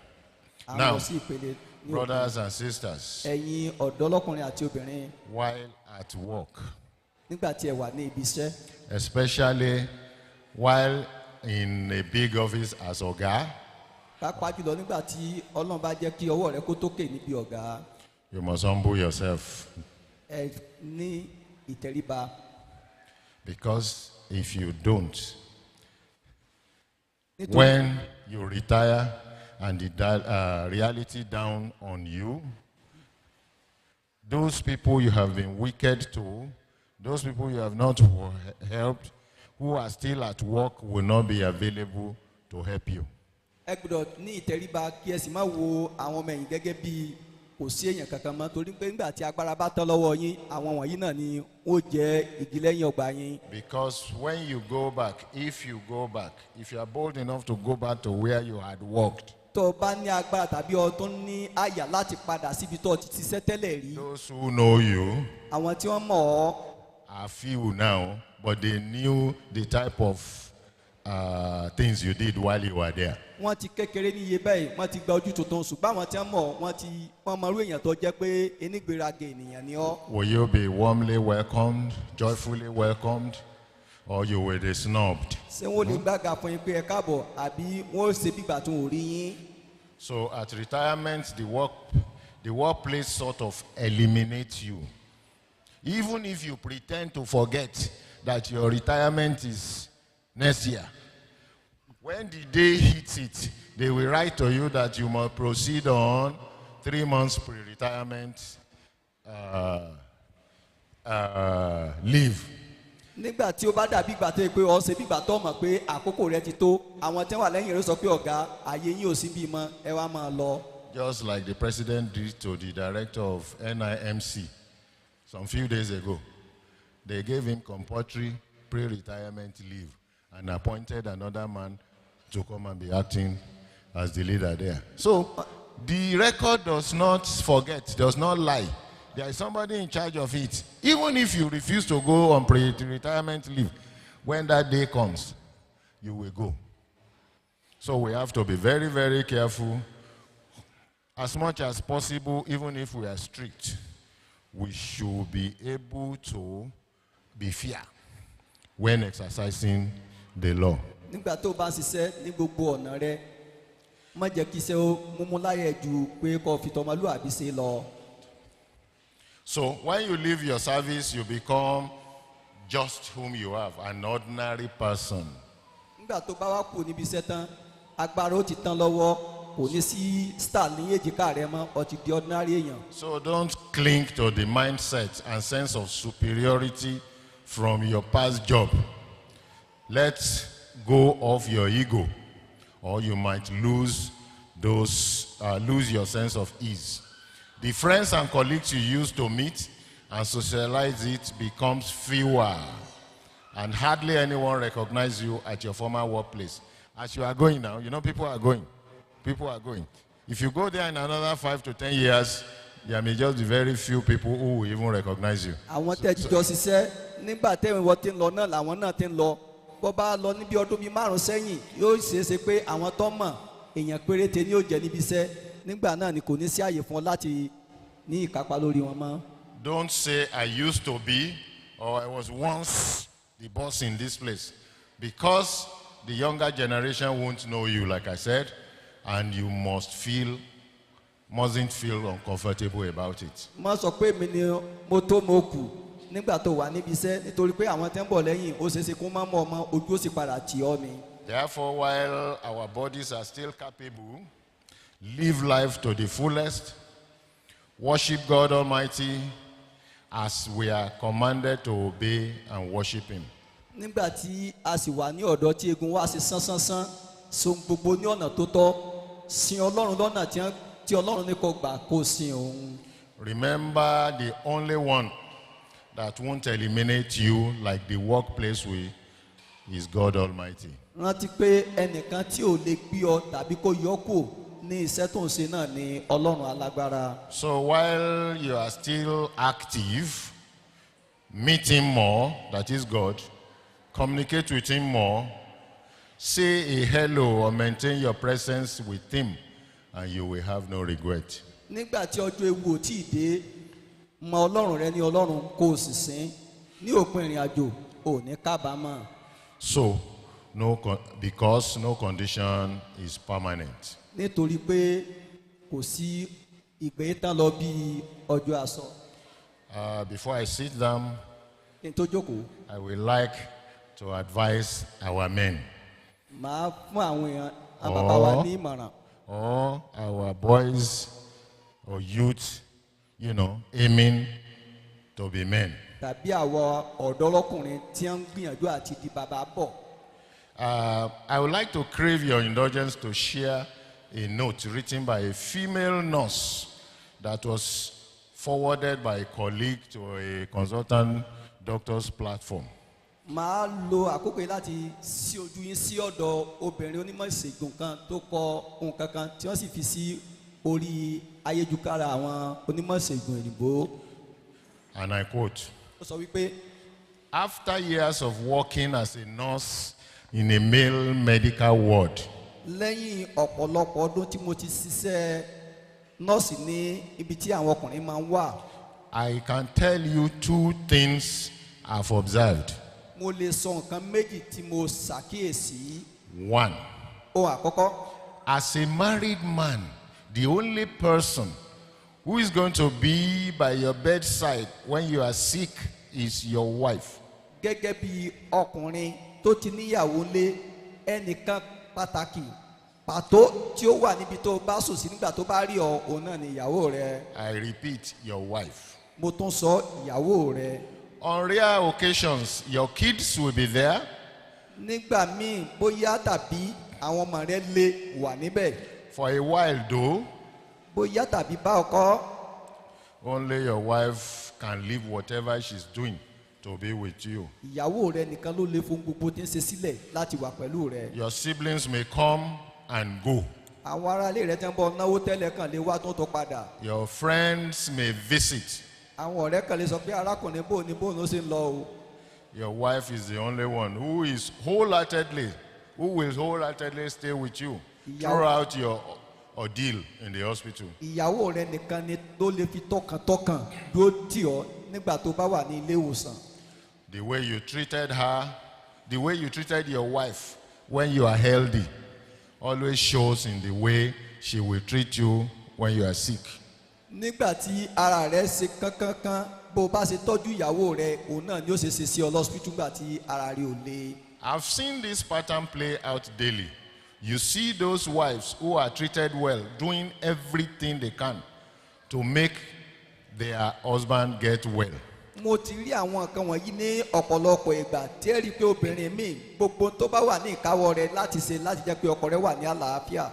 À ń Now, lọ sí ìpele ní brothers and sisters, ẹ̀yin ọ̀dọ́ lọ́kùnrin àti obìnrin while at work, nígbà tí ẹ wà ní ibi iṣẹ́. especially while in a big office as Oga, Pàápàá jùlọ nígbà tí Ọlọ́run bá jẹ́ kí ọwọ́ rẹ kó tókè níbi ọ̀gá. you must humble yourself. Ẹ ní ìtẹríba. Because if you don't, Nítorí when you retire and the reality down on you, those people you have been wicked to, those people you have not helped, who are still at work will not be available to help you. ẹ gbọ́dọ̀ ní ìtẹríba kí ẹ sì má wo àwọn ọmọ ẹ̀yìn gẹ́gẹ́ bí kò sí èèyàn kankan mọ́ torí pé nígbà tí agbára bá tán lọ́wọ́ yín àwọn wọ̀nyí náà ni ó jẹ́ igi lẹ́yìn ọgbà yín. Because when you go back, if you are bold enough to go back to where you had worked, tó o bá ní agbára tàbí o tó ní àyà láti padà síbi tó o ti ṣiṣẹ́ tẹ́lẹ̀ rí. those who know you Àwọn tí wọ́n mọ̀ ọ́ are few now, but they knew the type of things you did while you were there. wọ́n ti kékeré ní iye báyìí wọ́n ti gba ojú tuntun ṣùgbọ́n àwọn tí wọ́n mọ̀ wọ́n mọ irú èèyàn tó jẹ́ pé enígbéraga ènìyàn ni ọ́. Will you be warmly welcomed, joyfully welcomed, or you will be snubbed? Ṣé wọ́n lè gbága fún yín pé ẹ káàbọ̀ àbí wọ́n ó ṣe bí ìgbà tó ń rí yín. So at retirement, the workplace sort of eliminates you. Even if you pretend to forget that your retirement is next year, when the day hits it, they will write to you that you must proceed on 3 months pre-retirement leave. Nígbà tí ó bá dàbí ìgbà tó yẹ pé ọ ṣe bí ìgbà tó mọ̀ pé àkókò rẹ ti tó àwọn tí wọ́n wà lẹ́yìn rẹ sọ pé ọ̀gá ààyè yín ò sí bí mọ́ ẹ wá máa lọ. Just like the president did to the director of NIMC some few days ago. They gave him compulsory pre-retirement leave and appointed another man to come and be acting as the leader there. So the record does not forget, does not lie. There is somebody in charge of it. Even if you refuse to go on pre-retirement leave, when that day comes, you will go. So we have to be very, very careful. As much as possible, even if we are strict, we should be able to be fair when exercising the law. Nígbà tó bá ń ṣiṣẹ́ ní gbogbo ọ̀nà rẹ má jẹ́ kí iṣẹ́ ó múmú láyẹ̀ ju pé kó fi tọmọlúwàbí ṣe lọ. So when you leave your service, you become just whom you have, an ordinary person. Nígbà tó bá wá kù níbi iṣẹ́ tán agbára ó ti tán lọ́wọ́ kò ní sí star ní èjìká rẹ mọ́ ó ti di ordinary èèyàn. So don't cling to the mindset and sense of superiority from your past job. Let go of your ego. or you might lose your sense of ease. The friends and colleagues you used to meet and socialize it becomes fewer, and hardly anyone recognizes you at your former workplace. As you are going now, people are going. People are going. If you go there in another 5 to 10 years, there may just be very few people who will even recognize you. àwọn tẹ́ jíjọ ṣiṣẹ́ nígbà tẹ́wọ̀n wọ́n ti ń lọ náà làwọn náà ti ń lọ bó bá lọ níbi ọdún bíi 5 sẹ́yìn yóò ṣeéṣe pé àwọn tó mọ̀ èèyàn péréte ni yóò jẹ́ níbi iṣẹ́ nígbà náà ni kò ní sí àyè fún ọ láti ní ìkápá lórí wọn mọ́. Don't say I used to be or I was once the boss in this place, because the younger generation won't know you, like I said, and you mustn't feel uncomfortable about it. má sọ pé mi ni mo tó mo kù nígbà tó wà níbi iṣẹ́ nítorí pé àwọn tẹ́ ń bọ̀ lẹ́yìn ó ṣeéṣe kó má mọ̀ ọmọ ojú ó sì padà tì ọ́ ni. Therefore, while our bodies are still capable, live life to the fullest, worship God Almighty as we are commanded to obey and worship Him. nígbà tí a sì wà ní ọ̀dọ́ tí egun wa sì sánsánsan so gbogbo ní ọ̀nà tó tọ́ sin ọlọ́run lọ́nà tí ọlọ́run ní kó gbà kó sin òun. Remember, the only one that won't eliminate you like the workplace will is God Almighty. rántí pé ẹnìkan tí ò lè gbé ọ tàbí kó yọ kù ní iṣẹ́ tó ń ṣe náà ni ọlọ́run alágbára. So while you are still active, meet Him more, that is God, communicate with Him more, say a hello or maintain your presence with Him, and you will have no regret. nígbà tí ọjọ́ ewu ò tí ì dé mọ ọlọ́run rẹ ní ọlọ́run kó o sì sìn ní òpin ìrìn àjò ò ní kábàámọ̀. So, because no condition is permanent. nítorí pé kò sí ìgbé tán lọ bí ọjọ́ aṣọ. Before I sit down, kí n tó jókòó I would like to advise our men màá fún àwọn èèyàn àwọn bàbá wa ní ìmọ̀ràn. or our boys or youth, aiming to be men. tàbí àwọn ọ̀dọ́ lọ́kùnrin tí wọ́n ń gbìyànjú àti di bàbá bọ̀. I would like to crave your indulgence to share a note written by a female nurse that was forwarded by a colleague to a consultant doctor's platform. màá lo àkókò yìí láti sí ojú yín sí ọ̀dọ̀ obìnrin onímọ̀ ìṣègùn kan tó kọ nǹkan kan tí wọ́n sì fi sí orí ayélujára àwọn onímọ̀ ìṣègùn òyìnbó. And I quote, ó sọ wípé after years of working as a nurse in a male medical ward, lẹ́yìn ọ̀pọ̀lọpọ̀ ọdún tí mo ti ṣiṣẹ́ nọ́ọ̀sì ní ibi tí àwọn ọkùnrin máa ń wà. I can tell you 2 things I've observed. mo lè sọ nǹkan méjì tí mo ṣàkíyèsí. 1, ohun àkọ́kọ́ as a married man, the only person who is going to be by your bedside when you are sick is your wife. gẹ́gẹ́ bí ọkùnrin tó ti níyàwó lé ẹnìkan pàtàkì pàtó tí ó wà níbi tó bá sùn sí nígbà tó bá rí ọ òun náà ni ìyàwó rẹ. I repeat, your wife. mo tún sọ ìyàwó rẹ. On rare occasions, your kids will be there. nígbà míì bóyá tàbí àwọn ọmọ rẹ lè wà níbẹ̀. For a while though, bóyá tàbí bá ọkọ. only your wife can leave whatever she's doing to be with you. ìyàwó rẹ nìkan ló lè fún gbogbo tí ń ṣe sílẹ̀ láti wà pẹ̀lú rẹ. Your siblings may come and go. àwọn aráalé rẹ tẹ́ ń bọ̀ náwó tẹ́lẹ̀ kan lè wá tó padà. Your friends may visit. àwọn ọ̀rẹ́ kan lè sọ pé arákùnrin bò ní bóun ló ṣe ń lọ o. Your wife is the only one who will wholeheartedly stay with you throughout your ordeal in the hospital. ìyàwó rẹ nìkan ni tó lè fi tọkàntọkàn dúró tì ọ́ nígbà tó bá wà ní ilé ìwòsàn. The way you treated her, the way you treated your wife when you are healthy, always shows in the way she will treat you when you are sick. nígbà tí ara rẹ ṣe kánkánkan bó o bá ṣe tọ́jú ìyàwó rẹ òun náà ni ó ṣe ṣe sí ọ lọ́sibítù nígbà tí ara rẹ ò le. I've seen this pattern play out daily. You see those wives who are treated well doing everything they can to make their husband get well. mo ti rí àwọn nǹkan wọ̀nyí ní ọ̀pọ̀lọpọ̀ ìgbà tí ẹ rí i pé obìnrin míì gbogbo tó bá wà ní ìkáwọ́ rẹ̀ láti ṣe láti jẹ́ pé ọkọ rẹ̀ wà ní àlàáfíà.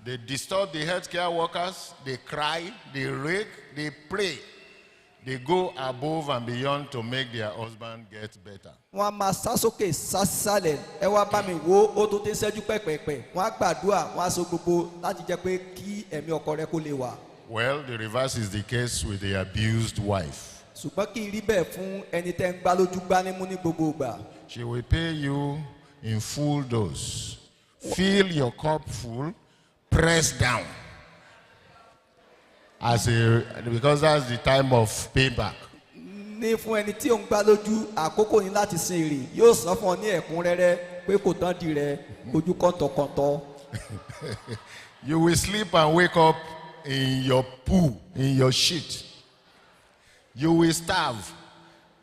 They disturb the healthcare workers, they cry, they rake, they pray. They go above and beyond to make their husband get better. wọ́n á máa sá sókè sá sísàlẹ̀ ẹ wá bá mi wo ó tó dé ṣẹ́jú pẹ́pẹ́pẹ́ wọ́n á gbàdúrà wọ́n á so gbogbo láti jẹ́ pé kí ẹ̀mí ọkọ rẹ̀ kó lè wà. Well, the reverse is the case with the abused wife. ṣùgbọ́n kì í rí bẹ́ẹ̀ fún ẹni tẹ́ ń gbá lójú gbá nímú ní gbogbo ìgbà. She will pay you in full dose. Fill your cup full, press down. Because that's the time of payback. ní fún ẹni tí ò ń gbá lójú àkókò ní láti sin èrè yóò sọ fún ọ ní ẹ̀kúnrẹ́rẹ́ pé kò tán di rẹ ojú kọ̀ǹtọ̀kọ̀ǹtọ̀. You will sleep and wake up in your poo, in your shit. You will starve.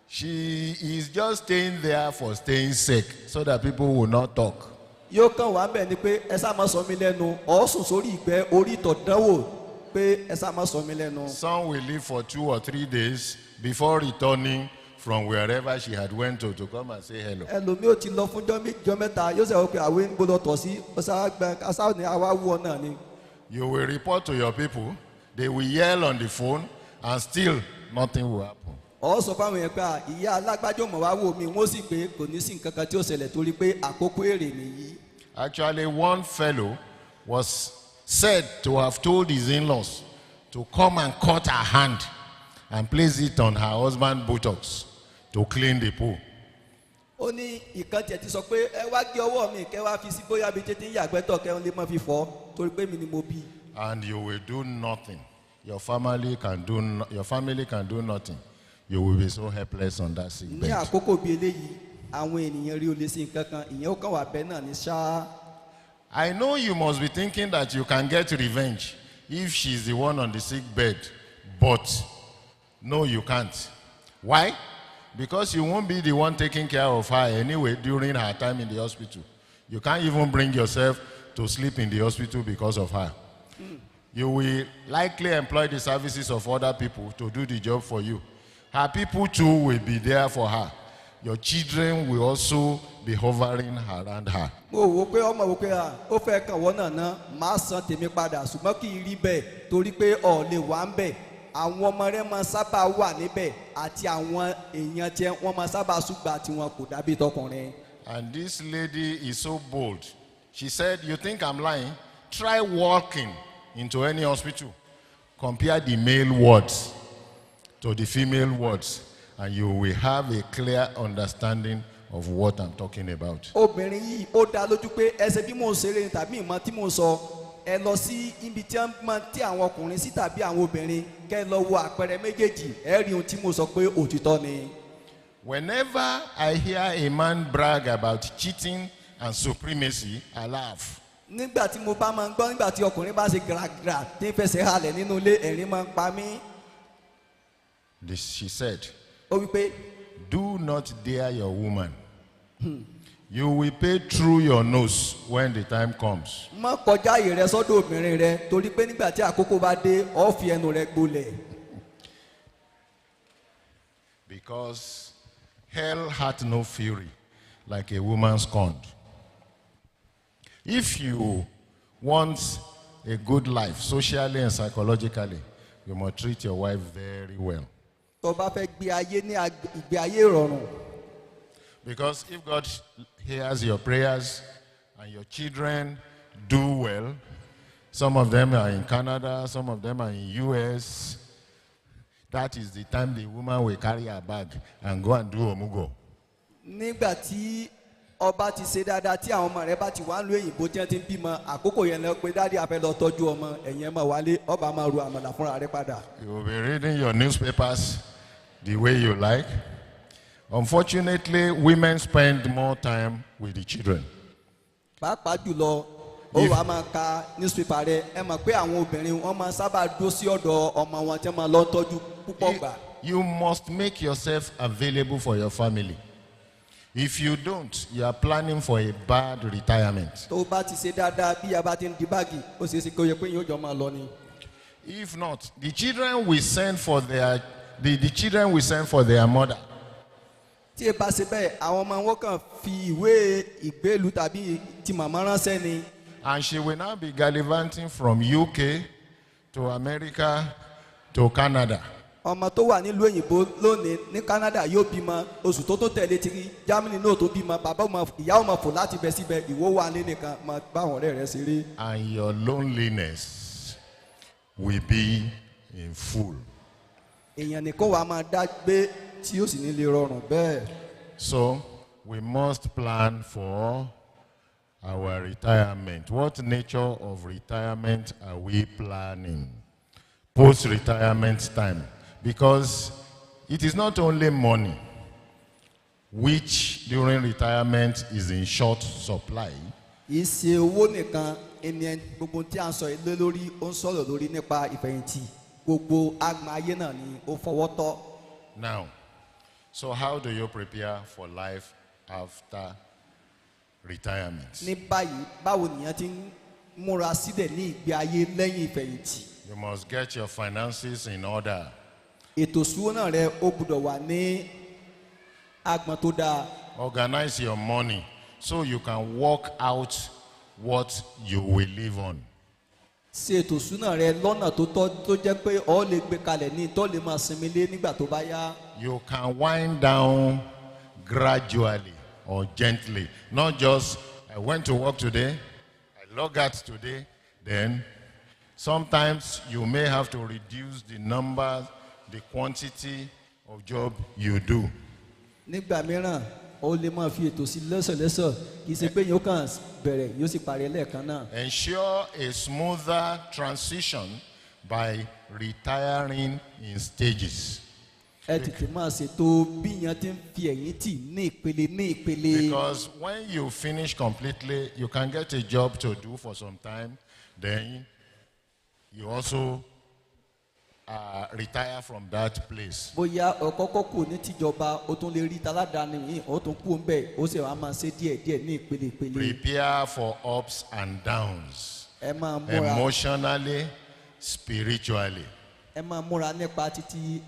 She is just staying there for staying sake so that people will not talk. yóò kàn wá bẹ́ẹ̀ ni pé ẹ sá máa sọ mí lẹ́nu ọ̀ọ́sùn sórí ìgbẹ́ orí ìtọ̀dánwò pé ẹ sá máa sọ mí lẹ́nu. Some will live for 2 or 3 days before returning from wherever she had went to come and say hello. ẹlòmíì ò ti lọ fún jọ́ mẹ́ta yóò sọ pé àwọn ń gbọ́dọ̀ tọ̀ sí ọ̀sá ni àwa wú ọ náà ni. You will report to your people, they will yell on the phone, and still nothing will happen. ọ̀ sọ fáwọn yẹn pé ìyá alágbájọ́ mọ̀ wá wò mí wọ́n sì pé kò ní sí nǹkan kan tí ó ṣẹlẹ̀ torí pé àkókò èrè nìyí. Actually, one fellow was said to have told his in-laws to come and cut her hand and place it on her husband's buttocks to clean the pool. ó ní ìkan tiẹ̀ ti sọ pé ẹ wá gé ọwọ́ mi kẹ́ wá fi sí bóyá bíi tètè ń yàgbẹ́ tọ̀ kẹ́ ń lè mọ́ fi fọ́ torí pé mi ni mo bí. And you will do nothing. Your family can do nothing. You will be so helpless on that sick ní bed. àkókò bíi eléyìí àwọn ènìyàn rí o lè sí nǹkan kan ìyẹn ó kàn wá bẹ́ẹ̀ náà ní ṣáá. I know you must be thinking that you can get revenge if she's the one on the sick bed, but no, you can't. Why? Because you won't be the one taking care of her anyway during her time in the hospital. You can't even bring yourself to sleep in the hospital because of her. You will likely employ the services of other people to do the job for you. Her people too will be there for her. Your children will also be hovering around her. mo wò pé ọmọ wò pé ó fẹ́ kàn wọ́n náà ná máa san tèmi padà ṣùgbọ́n kì í rí bẹ́ẹ̀ torí pé ọ̀ lè wà ń bẹ̀ àwọn ọmọ rẹ̀ máa sábà wà níbẹ̀ àti àwọn èèyàn tiẹ̀ wọ́n máa sábà ṣùgbà tí wọn kò dàbí tọkùnrin. And this lady is so bold. She said, "You think I'm lying? Try walking into any hospital. Compare the male wards to the female wards, and you will have a clear understanding of what I'm talking about." obìnrin yìí ó dá lójú pé ẹsẹ̀ bí mò ń ṣeré ni tàbí ìmọ̀ tí mò ń sọ ẹ lọ sí ibi tí wọ́n máa tí àwọn ọkùnrin sí tàbí àwọn obìnrin kẹ́ ẹ lọ wo àpẹẹrẹ méjèèjì ẹ rí ohun tí mo sọ pé òtítọ́ ni. Whenever I hear a man brag about cheating and supremacy, I laugh. nígbà tí mo bá máa ń gbọ́ nígbà tí ọkùnrin bá ṣe gàràgàrà tí ń fẹsẹ̀ halẹ̀ nínú ilé ẹ̀rín máa ń pa mí. She said, ó wí pé "Do not dare your woman. You will pay through your nose when the time comes." má kọjá àyè rẹ sọ́dọ̀ obìnrin rẹ torí pé nígbà tí àkókò bá dé ọ fi ẹnu rẹ gbolẹ̀. Because hell hath no fury like a woman scorned. If you want a good life, socially and psychologically, you must treat your wife very well. tó bá fẹ́ gbé ayé ní ìgbé ayé ìrọ̀rùn. Because if God hears your prayers and your children do well, some of them are in Canada, some of them are in US, that is the time the woman will carry her bag and go and do omugo. nígbà tí ọba ti ṣe dáadáa tí àwọn ọmọ rẹ bá ti wá ń lo èyìnbó tí wọ́n ti ń bímọ àkókò yẹn lọ pé dáàdi àfẹ́ lọ tọ́jú ọmọ ẹ̀yìn ẹ̀ máa wálé ọba máa ru àmàlà fúnra rẹ padà. You will be reading your newspapers the way you like. Unfortunately, women spend more time with the children. pàápàá jùlọ ó wàá máa ka newspaper rẹ ẹ mọ̀ pé àwọn obìnrin wọn máa sábà dúró sí ọ̀dọ̀ ọmọ wọn tí wọ́n máa lọ tọ́jú púpọ̀ gbà. You must make yourself available for your family. If you don't, you are planning for a bad retirement. tó bá ti ṣe dáadáa bí a bá ti ń di báàgì ó ṣeé ṣe kó yẹ pé yóò jọ máa lọ ni. If not, the children will send for their the children will send for their mother. tí ẹ bá ṣe bẹ́ẹ̀ àwọn ọmọ wọn kàn fi ìwé ìgbélú tàbí ti màmá ránṣẹ́ ni. And she will now be gallivanting from UK to America to Canada. ọmọ tó wà nílùú òyìnbó lónìí ní Canada yóò bímọ oṣù tó tẹ̀lé ti Germany náà tó bímọ bàbá ọmọ ìyá ọmọ fò láti bẹ síbẹ̀ ìwọ wà ní nìkan máa bá àwọn ọ̀rẹ́ rẹ ṣeré. And your loneliness will be in full. èèyàn nìkan wàá máa dá gbé tí yóò sì ní lè rọrùn bẹ́ẹ̀. So we must plan for our retirement. What nature of retirement are we planning? Post-retirement time. Because it is not only money, which during retirement is in short supply. ìṣe owó nìkan ẹni gbogbo tí a ń sọ ilé lórí ó ń sọ̀rọ̀ lórí nípa ìfẹ̀yìntì gbogbo àgbà ayé náà ni ó fọwọ́ tọ́. Now, so how do you prepare for life after retirement? ní báyìí báwo nìyẹn ti ń múra sílẹ̀ ní ìgbé ayé lẹ́yìn ìfẹ̀yìntì. You must get your finances in order. ètò ìṣúná rẹ ó gbọ́dọ̀ wà ní agbọ̀n tó dáa. Organize your money so you can work out what you will live on. ṣe ètò ìṣúná rẹ lọ́nà tó tọ́ tó jẹ́ pé o lè gbé kalẹ̀ ní tó lè máa sinmi lé nígbà tó bá yá. You can wind down gradually or gently. Not just, I went to work today, I log out today, then sometimes you may have to reduce the number, the quantity of job you do. nígbà mìíràn o lè máa fi ètò sí lẹ́sọ̀lẹ́sọ̀ kì í ṣe pé yóò kàn bẹ̀rẹ̀ yóò sì parí lẹ́ẹ̀kan náà. Ensure a smoother transition by retiring in stages. ẹ tètè máa ṣètò bí yẹn ti ń fi ẹ̀yìn tì ní ìpele ní ìpele. Because when you finish completely, you can get a job to do for some time, then you also retire from that place. bóyá ọkọ́kọ́ kù ní tìjọba o tún lè rí taládàáni yìí o tún kú ńbẹ̀ o sì wá máa ṣe díẹ̀díẹ̀ ní ìpele ìpele. Prepare for ups and downs, ẹ máa múra emotionally, spiritually. ẹ máa múra nípa títí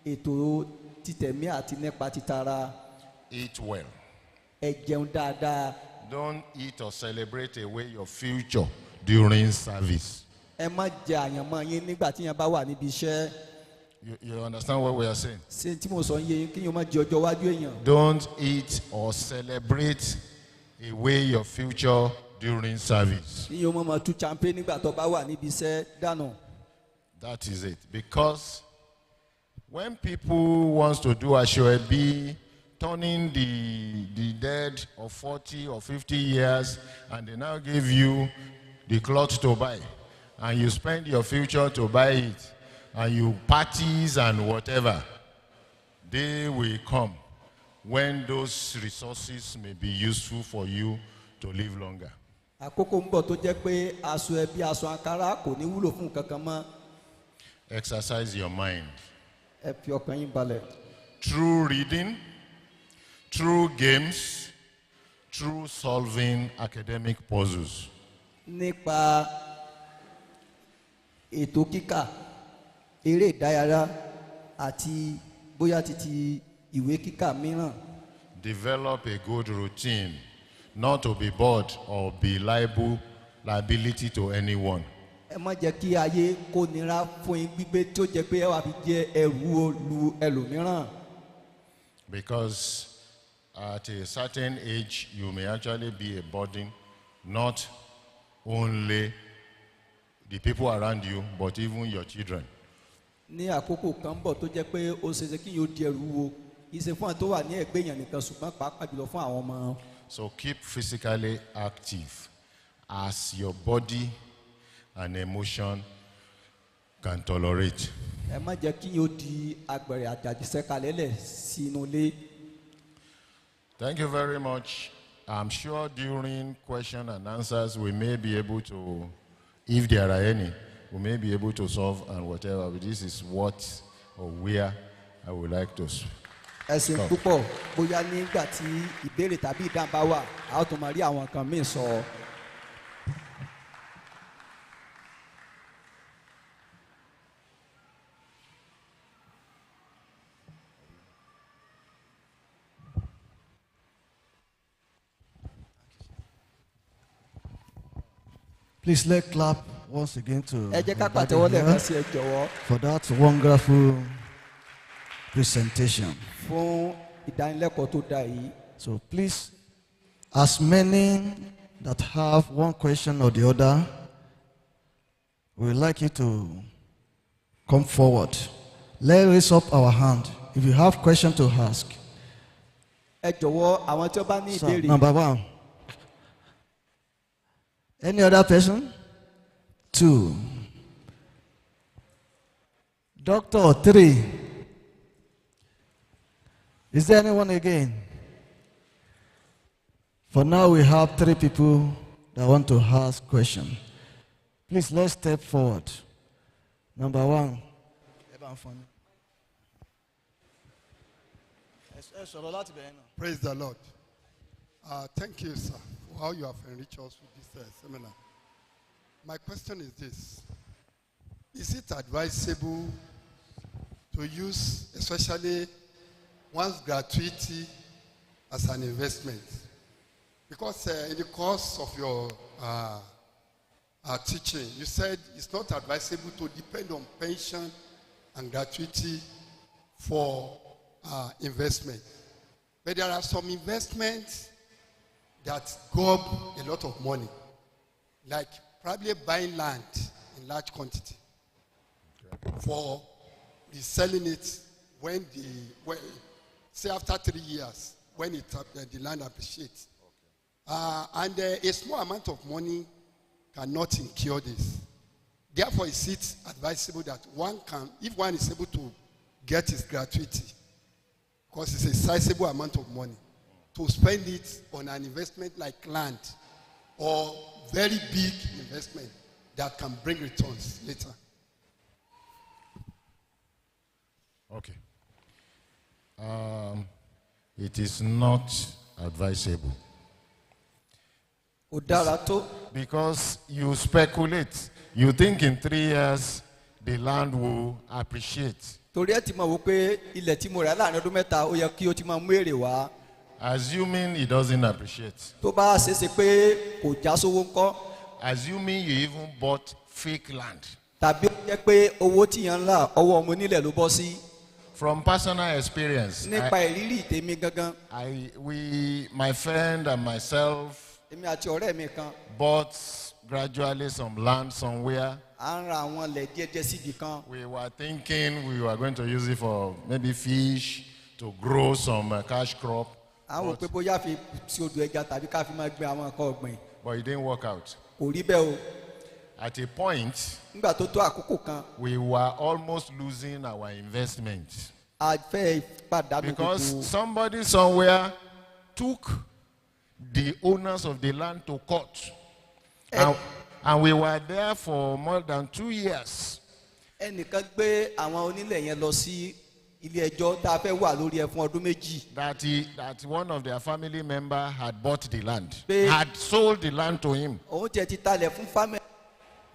ètò títẹ̀mí àti nípa títara. Eat well. ẹ jẹun dáadáa. Don't eat or celebrate away your future during service. ẹ má jẹ àyànmọ́ yín nígbà tí yẹn bá wà níbi iṣẹ́. You understand what we are saying? ṣé tí mo sọ yé yín kí yín má jẹ ọjọ́ iwájú èèyàn. Don't eat or celebrate away your future during service. kí yín ó máa tú champagne nígbà tó bá wà níbi iṣẹ́ dànù. That is it. Because when people want to do Asoebi, turning the dead of 40 or 50 years, and they now give you the cloth to buy, and you spend your future to buy it, and you parties and whatever, they will come when those resources may be useful for you to live longer. àkókò ń bọ̀ tó jẹ́ pé aṣọ ẹbí aṣọ àǹkárá kò ní wúlò fún kankan mọ́. Exercise your mind. ẹ fi ọkàn yín balẹ̀. Through reading, through games, through solving academic puzzles. nípa ètò kíkà eré ìdárayá àti bóyá títí ìwé kíkà mìíràn. Develop a good routine, not to be bored or be liability to anyone. ẹ má jẹ́ kí ayé kó nira fún yín gbígbé tí ó jẹ́ pé ẹ wà fi jẹ ẹrù olú ẹlòmíràn. Because at a certain age, you may actually be a burden, not only the people around you, but even your children. ní àkókò kan bọ̀ tó jẹ́ pé ó ṣeéṣe kí yóò di ẹrù wo kì í ṣe fún àwọn tó wà ní ẹgbẹ́ èèyàn nìkan ṣùgbọ́n pàápàá jùlọ fún àwọn ọmọ. So keep physically active as your body and emotion can tolerate. ẹ má jẹ́ kí yóò di agbẹ̀rẹ̀ àjàjíṣẹ́ kalẹ̀lẹ̀ sínú ilé. Thank you very much. I'm sure during question and answers we may be able to, if there are any, we may be able to solve and whatever. But this is what or where I would like to. ẹ ṣeun púpọ̀ bóyá nígbà tí ìbéèrè tàbí ìdáhùn bá wà a ó tún máa rí àwọn kan míì sọ. Please let's clap once again to ẹ jẹ́ ká Daddy pàtẹ́wọ́ lẹ́ẹ̀kan here sí ẹ jọ̀wọ́ for that wonderful presentation. fún ìdánilẹ́kọ̀ọ́ tó dáa yìí. So please, as many that have one question or the other, we would like you to come forward. Let's raise up our hand. If you have question to ask. ẹ jọ̀wọ́ àwọn tí ó bá ní So, ìbéèrè. number one. Any other person? Two. Doctor, three. Is there anyone again? For now, we have three people that want to ask questions. Please, let's step forward. Number one. Praise the Lord. Thank you, sir, for how you have enriched us with this seminar. My question is this. Is it advisable to use, especially one's gratuity as an investment? Because in the course of your teaching, you said it's not advisable to depend on pension and gratuity for investment. But there are some investments that gob a lot of money, like probably buying land in large quantity for reselling it when say after 3 years, when the land appreciates. And a small amount of money cannot incur this. Therefore, is it advisable that one can, if one is able to get his gratuity, because it's a sizable amount of money, to spend it on an investment like land or very big investment that can bring returns later? Okay. It is not advisable. Kò dára tó. Because you speculate. You think in 3 years the land will appreciate. Torí ẹ ti mọ̀ wò pé ilẹ̀ tí mo rà láàrin ọdún mẹ́ta ó yẹ kí ó ti máa mú èrè wá. Assuming it doesn't appreciate. Tó bá ṣeéṣe pé kò já sówó ńkọ́. Assuming you even bought fake land. Tàbí ó jẹ́ pé owó tíyan ń rà ọwọ́ ọmọ onílẹ̀ ló bọ́ sí. From personal experience. Nípa ìrírí tèmi gangan. My friend and myself. Èmi àti ọ̀rẹ́ mi kan. Bought gradually some land somewhere. À ń ra àwọn ilẹ̀ díẹ̀díẹ̀ síbi kan. We were thinking we were going to use it for maybe fish, to grow some cash crop. À ń wò pé bóyá fi sí odò ẹja tàbí ká fi máa gbin àwọn nǹkan ọ̀gbìn. But it didn't work out. Kò rí bẹ́ẹ̀ o. At a point, nígbà tó tó àkókò kan. we were almost losing our investment. A fẹ́ pàdánù gbogbo. Because somebody somewhere took the owners of the land to court. And we were there for more than 2 years. Ẹnìkan gbé àwọn onílẹ̀ yẹn lọ sí ilé ẹjọ́ tá a fẹ́ wà lórí ẹ̀ fún ọdún méjì. That one of their family member had bought the land. Had sold the land to him. Òun tiẹ̀ ti talẹ̀ fún family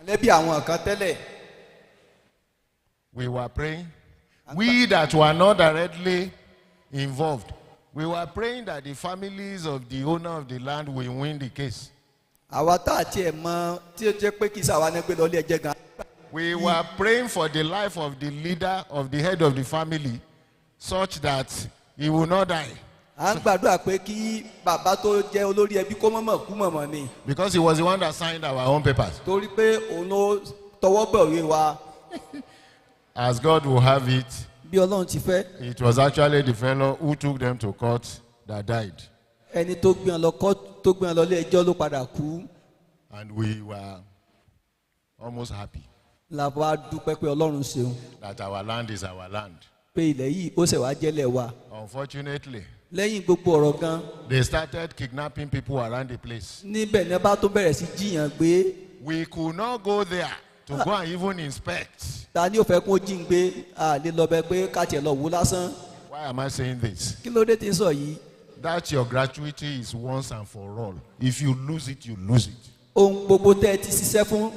lẹ́bí àwọn kan tẹ́lẹ̀. We were praying. We that were not directly involved, we were praying that the families of the owner of the land will win the case. Àwa tá a tiẹ̀ mọ̀ tí ó jẹ́ pé kí sàwa ní gbé lọ ilé ẹjẹ́ gan. We were praying for the life of the leader, of the head of the family, such that he will not die. À ń gbàdúrà pé kí bàbá tó jẹ́ olórí ẹbí kó mọ̀mọ̀ kú mọ̀mọ̀ ni. Because he was the one that signed our own papers. Torí pé òun ló tọwọ́ bọ̀ ìwé wa. As God will have it, bí Ọlọ́run ti fẹ́. It was actually the fellow who took them to court that died. Ẹni tó gbé wọn lọ court tó gbé wọn lọ ilé ẹjọ́ ló padà kú. And we were almost happy. La wá dúpẹ́ pé Ọlọ́run ṣeun. That our land is our land. Pé ilẹ̀ yìí ó ṣẹ̀ wá jẹ́lẹ̀ wa. Unfortunately, lẹ́yìn gbogbo ọ̀rọ̀ gan. they started kidnapping people around the place. Níbẹ̀ ní bá tó bẹ̀rẹ̀ sí jiyàn gbé. We could not go there to go and even inspect. Ta ni ó fẹ́ kó jí ń gbé a lè lọ bẹ pé ká tiẹ̀ lọ wò lásán. Why am I saying this? Kí ló dé tí ń sọ yìí? That your gratuity is once and for all. If you lose it, you lose it. Ohun gbogbo tẹ́ ẹ ti ṣiṣẹ́ fún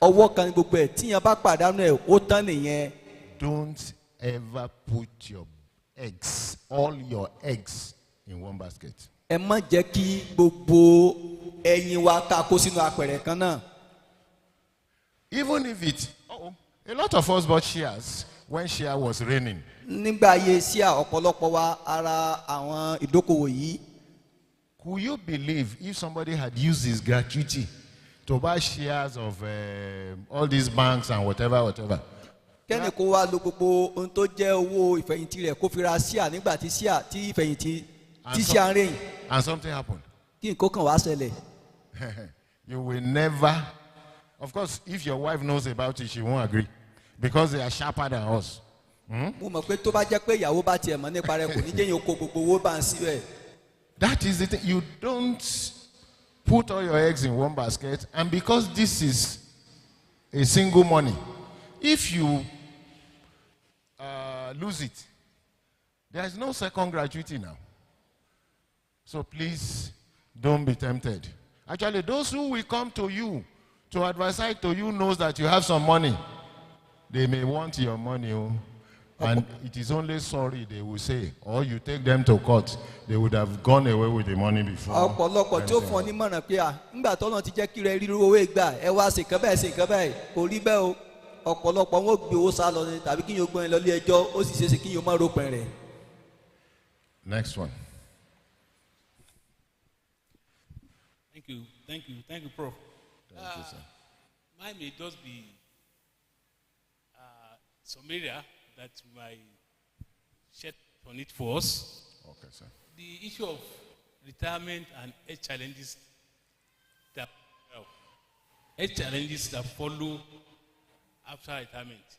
ọwọ́ kan ní gbogbo ẹ̀ tíyan bá pàdánù ẹ̀ ó tán nìyẹn. Don't ever put all your eggs in one basket. Ẹ má jẹ́ kí gbogbo ẹyin wa ká kó sínú apẹ̀rẹ̀ kan náà. Even if it, a lot of us bought shares when share was raining. nígbà ayé síà ọ̀pọ̀lọpọ̀ wa ara àwọn ìdókòwò yìí. Could you believe if somebody had used his gratuity to buy shares of all these banks and whatever? kẹ́ni kó wá lo gbogbo ohun tó jẹ́ owó ìfẹ̀yìntì rẹ̀ kó fi ra síà nígbà tí síà tí ìfẹ̀yìntì tí síà ń rìn. And something happened. kí nǹkan kan wá ṣẹlẹ̀. You will never, of course, if your wife knows about it, she won't agree because they are sharper than us. mo mọ̀ pé tó bá jẹ́ pé ìyàwó bá tiẹ̀ mọ̀ nípa rẹ̀ kò ní jẹ́yìn oko gbogbo owó bá ń síbẹ̀. That is the thing. You don't put all your eggs in one basket, and because this is a single money, if you lose it, there is no second gratuity now. So please don't be tempted. Actually, those who will come to you to advise to you knows that you have some money. They may want your money, and it is only sorry they will say, or you take them to court. They would have gone away with the money before. ọ̀pọ̀lọpọ̀ tí ó fún ọ ní mọ̀ràn pé nígbà tọ́nà ti jẹ́ kí rẹ ríru owó ìgbà ẹ wá sí nǹkan bẹ́ẹ̀ kò rí bẹ́ẹ̀ o ọ̀pọ̀lọpọ̀ wọn ò gbé owó sá lọ ni tàbí kí yóò gbọ́n ẹ lọ ilé ẹjọ́ ó sì ṣeéṣe kí yóò má ròpin rẹ̀. Next one. Thank you, Prof. Thank you, sir. Mine may just be some area that might shed on it for us. Okay, sir. The issue of retirement and health challenges that follow after retirement.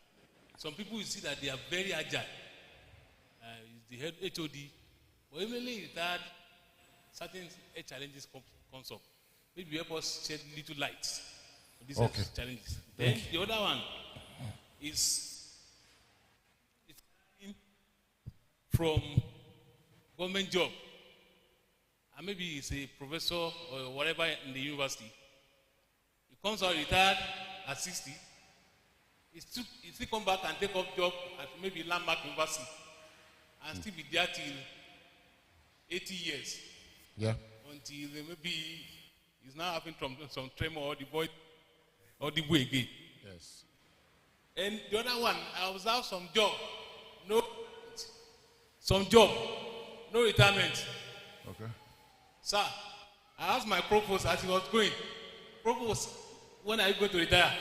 Some people will see that they are very agile. The HOD, but immediately retired, certain health challenges comes up. Maybe help us shed little light on these health challenges. Then the other one is from government job, and maybe he's a professor or whatever in the university. He comes out retired at 60. He still come back and take up job at maybe Landmark University and still be there till 80 years. Yeah. Until maybe he's now having some tremor or the void or the way again. Yes. And the other one, I observed some job, no retirement. Okay. Sir, I asked my provost as he was going, Provost, when are you going to retire?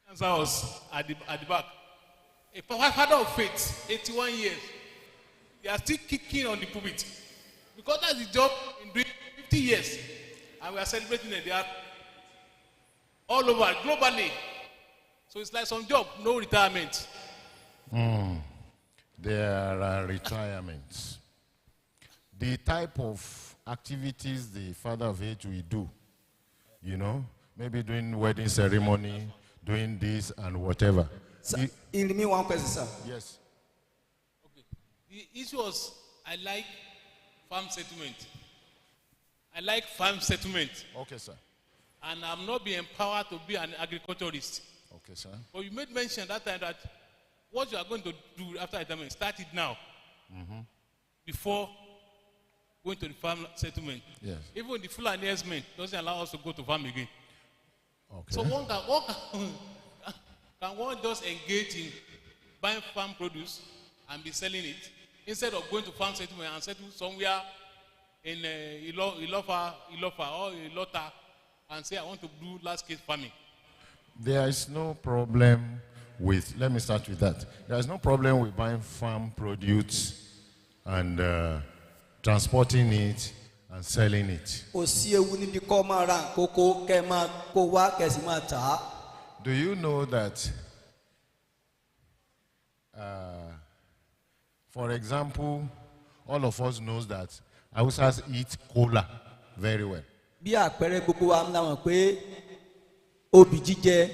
The answer was at the back. A father of faith, 81 years, they are still kicking on the pulpit. Because that's the job in doing 50 years. And we are celebrating it. They are all over, globally. So it's like some job, no retirement. There are retirements. The type of activities the father of age will do, maybe doing wedding ceremony, doing this and whatever. In me one question, sir. Yes. Okay. The issue was I like farm settlement. Okay, sir. And I'm not being empowered to be an agriculturist. Okay, sir. But you made mention that time that what you are going to do after retirement, start it now. Before going to the farm settlement. Yes. Even the full announcement doesn't allow us to go to farm again. Okay. So can one just engage in buying farm produce and be selling it instead of going to farm settlement and settle somewhere in Ilofa or Ilota and say I want to do large-scale farming? There is no problem with, let me start with that. There is no problem with buying farm produce and transporting it and selling it. Do you know that, for example, all of us knows that Hausas eat kola very well. Bí àpẹẹrẹ gbogbo wa ń láwọn pé obì jíjẹ